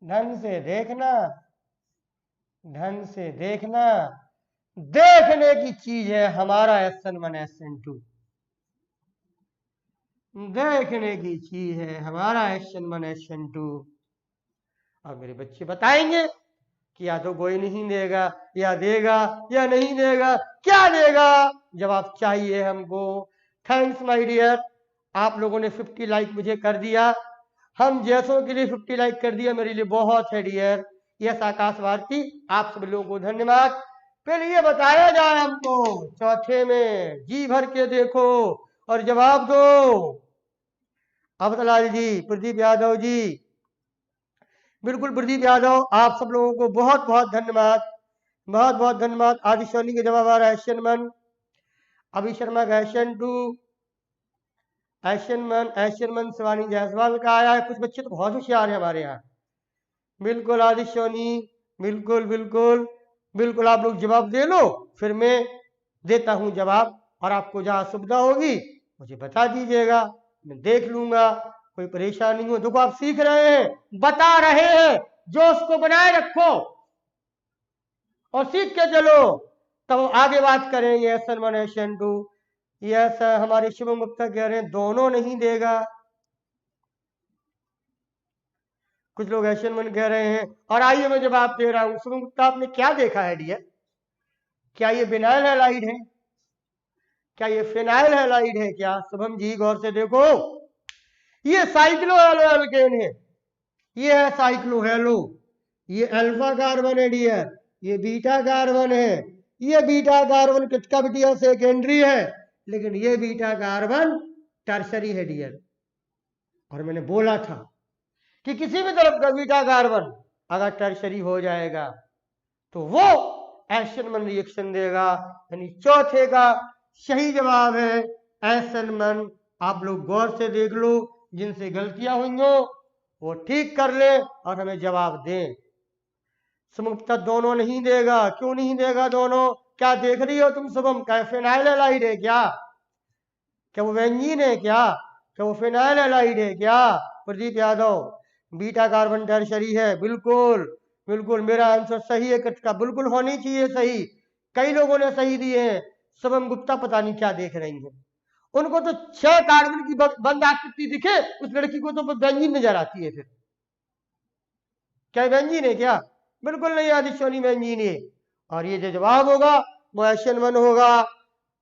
ढंग से देखना, ढंग से देखना। देखने की चीज है हमारा SN1 SN2, देखने की चीज है हमारा SN1 SN2। अब मेरे बच्चे बताएंगे कि या तो कोई नहीं देगा, या देगा, या नहीं देगा। क्या देगा? जवाब चाहिए हमको। थैंक्स माय डियर, आप लोगों ने 50 लाइक मुझे कर दिया। हम जैसों के लिए 50 लाइक कर दिया, मेरे लिए बहुत है डियर। यस आकाश भारती, आप सब लोगों को धन्यवाद। फिर ये बताया जाए हमको चौथे में, जी भर के देखो और जवाब दो। अवतलाल जी, प्रदीप यादव जी, बिल्कुल प्रदीप यादव, आप सब लोगों को बहुत बहुत धन्यवाद, बहुत बहुत धन्यवाद। आदि सोनी के जवाब आ रहा है SN1, अभी शर्मा का SN2, SN1 शिवानी जायसवाल का आया है। कुछ बच्चे तो बहुत होशियार है हमारे यहाँ। बिल्कुल आदि सोनी, बिल्कुल बिल्कुल बिल्कुल, आप लोग जवाब दे लो, फिर मैं देता हूं जवाब। और आपको जहां सुविधा होगी मुझे बता दीजिएगा, मैं देख लूंगा, कोई परेशानी हो। देखो आप सीख रहे हैं, बता रहे हैं, जोश को बनाए रखो और सीख के चलो, तब आगे बात करेंगे SN1 SN2। यस हमारे शुभम गुप्ता कह रहे हैं दोनों नहीं देगा, कुछ लोग SN1 कह रहे हैं। और आइए मैं जवाब दे रहा हूं। शुभम गुप्ता, आपने क्या देखा है डियर? क्या ये विनाइल हैलाइड है? क्या ये फिनाइल हैलाइड है क्या? शुभम जी गौर से देखो, ये साइक्लोहेलो एल्केन है, ये है साइक्लोहेलो, ये अल्फा कार्बन है डियर, ये बीटा कार्बन है। ये बीटा कार्बन किसका बिटिया सेकेंडरी है, लेकिन ये बीटा कार्बन टर्सरी है डियर। और मैंने बोला था कि किसी भी तरफ का बीटा कार्बन अगर टर्सरी हो जाएगा तो वो SN1 रिएक्शन देगा। यानी चौथे का सही जवाब है SN1। आप लोग गौर से देख लो, जिनसे गलतियां हुई हो वो ठीक कर ले और हमें जवाब दें। सुमुक्ता दोनों नहीं देगा, क्यों नहीं देगा दोनों? क्या देख रही हो तुम शुभम? क्या फिनाइल एलाइड है क्या? क्या वो बेंजीन है क्या? क्या वो फिनाइल एलाइड है क्या? Pradeep Yadav, beta carbon tertiary है, बिल्कुल बिल्कुल मेरा आंसर सही है। कटका बिल्कुल होनी चाहिए सही, कई लोगों ने सही दिए हैं। शुभम गुप्ता पता नहीं क्या देख रही है, उनको तो 6 कार्बन की बंद आकृति दिखे, उस लड़की को तो बेंजीन नजर आती है। फिर क्या बेंजीन है क्या? बिल्कुल नहीं, आदिश्वनी बेंजीन है। और ये जो जवाब होगा वो SN1 होगा।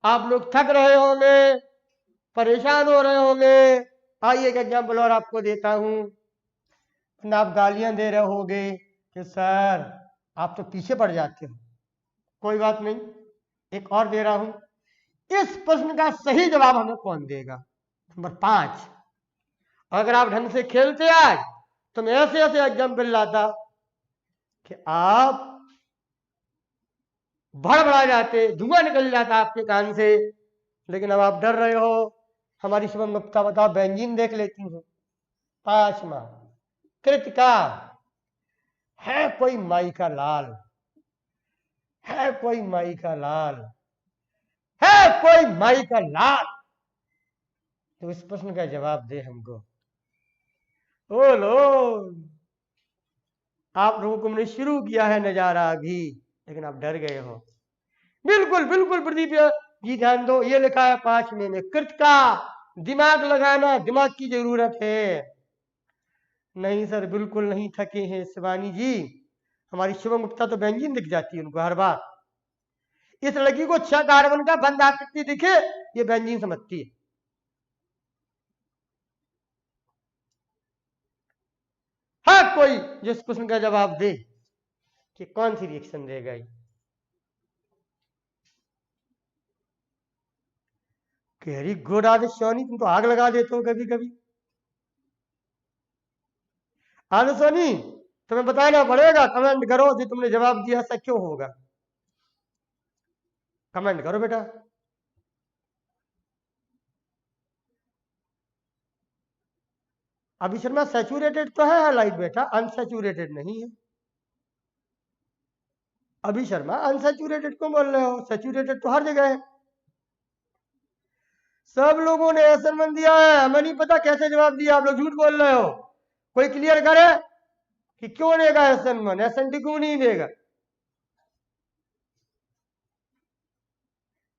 आप लोग थक रहे होंगे, परेशान हो रहे होंगे। आइए एक एग्जाम्पल और आपको देता हूं। आप गालियां दे रहे होंगे कि सर आप तो पीछे पड़ जाते हो। कोई बात नहीं, एक और दे रहा हूं। इस प्रश्न का सही जवाब हमें कौन देगा? नंबर 5। अगर आप ढंग से खेलते आज तो मैं ऐसे ऐसे एग्जाम्पल लाता कि आप भड़बड़ा जाते, धुआं निकल जाता आपके कान से। लेकिन अब आप डर रहे हो। हमारी शुभम गुप्ता बताओ, बेंजीन देख लेती हूँ। 5वां कृतिका, है कोई माई का लाल, है कोई माई का लाल, है कोई माई का लाल, तो इस प्रश्न का जवाब दे हमको। ओ लो, आप लोगों को मैंने शुरू किया है नजारा अभी, लेकिन आप डर गए हो। बिल्कुल बिल्कुल प्रदीप जी ध्यान दो, ये लिखा है 5वें में कृतिका। दिमाग लगाना, दिमाग की जरूरत है। नहीं सर बिल्कुल नहीं थके हैं शिवानी जी, हमारी शुभम गुप्ता तो बेंजीन दिख जाती है उनको हर बार। इस लड़की को 6 कार्बन का बंद आकृति दिखे, ये बेंजीन समझती है। हाँ, कोई जिस क्वेश्चन का जवाब दे कि कौन सी रिएक्शन देगा ये। वेरी गुड आदित्य सोनी, तुम तो आग लगा देते हो कभी कभी। आदित्य सोनी, तुम्हें बताना पड़ेगा, कमेंट करो जी तुमने जवाब दिया ऐसा क्यों होगा, कमेंट करो बेटा। अभी शर्मा सैचुरेटेड तो है हाइलाइट बेटा, अनसैचुरेटेड नहीं है। अभी शर्मा अनसैचुरेटेड क्यों बोल रहे हो, सैचुरेटेड तो हर जगह है। सब लोगों ने असाइनमेंट दिया है, हमें नहीं पता कैसे जवाब दिया, आप लोग झूठ बोल रहे हो। कोई क्लियर करे कि क्यों देगा असाइनमेंट, एसएनटी क्यों नहीं देगा।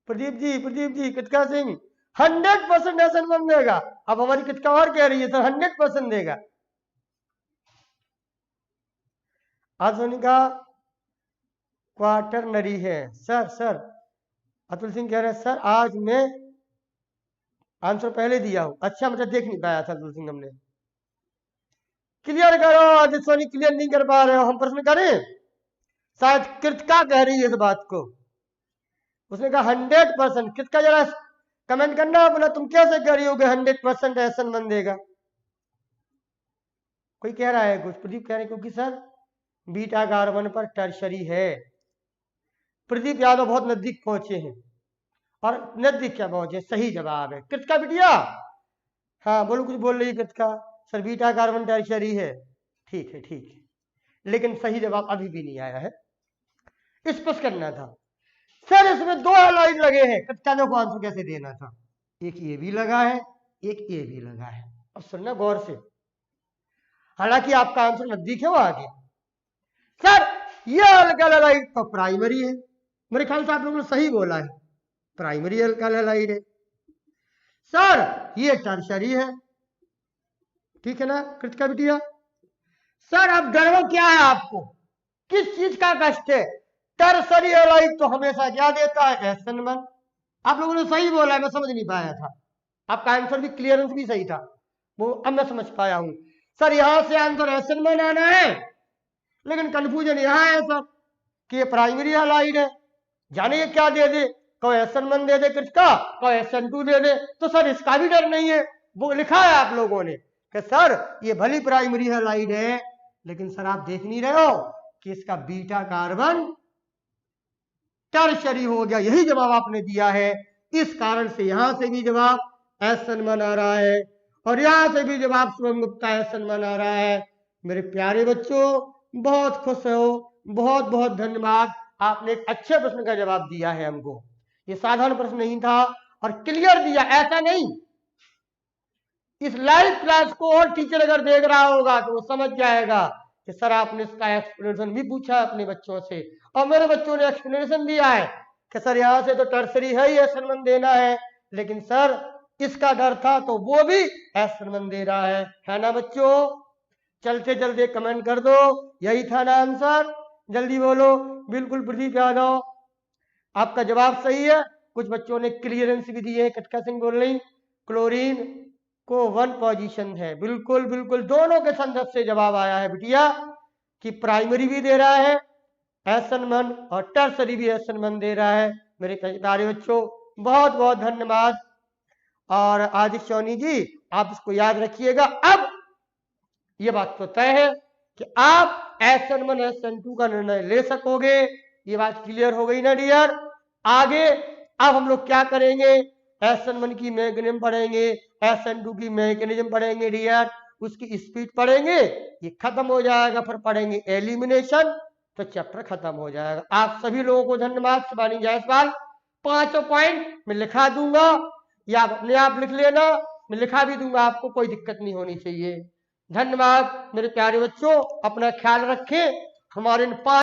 प्रदीप जी कृतिका सिंह 100% असाइनमेंट देगा। अब हमारी कृतिका और कह रही है सर 100% देगा। आज सोनिका क्वार्टरनरी है सर। अतुल सिंह कह रहे हैं सर आज मैं आंसर पहले दिया हूं। अच्छा, मतलब देख नहीं पाया था अतुल सिंह, हमने क्लियर करो। आदित्य सोनी क्लियर नहीं कर पा रहे हो, हम प्रश्न करें। शायद कृतिका कह रही है इस बात को, उसने कहा 100%। कृतिका जरा कमेंट करना अपना, तुम कैसे कह रही हो कि 100% असाइनमेंट देगा। कोई कह रहा है कुछ, प्रदीप कह रहे हैं क्योंकि सर बीटा कार्बन पर टर्शरी है। प्रदीप यादव बहुत नजदीक पहुंचे हैं, और नजदीक क्या पहुंचे, सही जवाब है। कृतिका बिटिया, हाँ बोलो, कुछ बोल रही है Kritika. Sir beta carbon tertiary है, ठीक है, लेकिन सही जवाब अभी भी नहीं आया है, स्पष्ट करना था। सर इसमें 2 लाइन लगे हैं, कृतिका को आंसर कैसे देना था। एक ये भी लगा है, एक ये भी लगा है। अब सुनना गौर से, हालांकि आपका आंसर नजदीक है वो आगे। सर ये अल्काइल हैलाइड तो प्राइमरी है, मेरे ख्याल से आप लोगों ने सही बोला है, प्राइमरी अल्काइल हैलाइड है। सर ये टर्शरी है, ठीक है ना कृतिका बिटिया। सर अब डर क्या है आपको, किस चीज का कष्ट है। टर्शरी हैलाइड तो हमेशा क्या देता है, एसएन1। आप लोगों ने सही बोला है, मैं समझ नहीं पाया था, आपका आंसर भी क्लियरेंस भी सही था वो, अब मैं समझ पाया हूं। सर यहां से आंसर एसएन1 आना है, लेकिन कंफ्यूजन यहां है सर कि ये प्राइमरी हैलाइड है, जाने ये क्या दे दे, कोई एसएन1 दे दे कृतिका, कोई एसएन2 दे दे, तो सर इसका भी डर नहीं है। वो लिखा है आप लोगों ने कि सर ये भली प्राइमरी हैलाइड है, लेकिन सर आप देख नहीं रहे हो कि इसका बीटा कार्बन टर्शरी हो गया, यही जवाब आपने दिया है। इस कारण से यहां से भी जवाब एसएन1 आ रहा है, और यहां से भी जवाब शुभम गुप्ता एसएन1 आ रहा है। मेरे प्यारे बच्चों बहुत खुश हो, बहुत बहुत धन्यवाद, आपने एक अच्छे प्रश्न का जवाब दिया है हमको। ये साधारण प्रश्न नहीं था और क्लियर दिया, ऐसा नहीं इस लाइव क्लास को और टीचर अगर देख रहा होगा तो वो समझ जाएगा कि सर आपने इसका एक्सप्लेनेशन भी पूछा अपने बच्चों से, और मेरे बच्चों ने एक्सप्लेनेशन दिया है कि सर यहां से तो टर्सरी है ही, एसएन1 देना है, लेकिन सर इसका डर था तो वो भी एसएन1 दे रहा है ना बच्चों। चलते चलते कमेंट कर दो, यही था ना आंसर, जल्दी बोलो। बिल्कुल प्रदीप यादव, आपका जवाब सही है। कुछ बच्चों ने क्लियरेंस भी दी है, कृतिका सिंह बोल रही क्लोरीन को 1 पोजीशन है, बिल्कुल बिल्कुल दोनों के संदर्भ से जवाब आया है बिटिया कि प्राइमरी भी दे रहा है एसएन1 और टर्सरी भी एसएन1 दे रहा है। मेरे प्यारे बच्चों बहुत बहुत धन्यवाद, और आदित्य सोनी जी आप इसको याद रखिएगा। अब ये बात तो तय है कि आप एसएन1 एसएन2 का निर्णय ले सकोगे, ये बात क्लियर हो गई ना डियर। आगे अब हम लोग क्या करेंगे, एसएन1 की मैकेनिज्म पढ़ेंगे, एसएन2 की मैकेनिज्म पढ़ेंगे डियर, उसकी स्पीड पढ़ेंगे, ये खत्म हो जाएगा, फिर पढ़ेंगे एलिमिनेशन, तो चैप्टर खत्म हो जाएगा। आप सभी लोगों को धन्यवाद। शिवानी जायसवाल 5 पॉइंट मैं लिखा दूंगा, या आप अपने आप लिख लेना, मैं लिखा भी दूंगा, आपको कोई दिक्कत नहीं होनी चाहिए। धन्यवाद मेरे प्यारे बच्चों, अपना ख्याल रखें। हमारे इन 5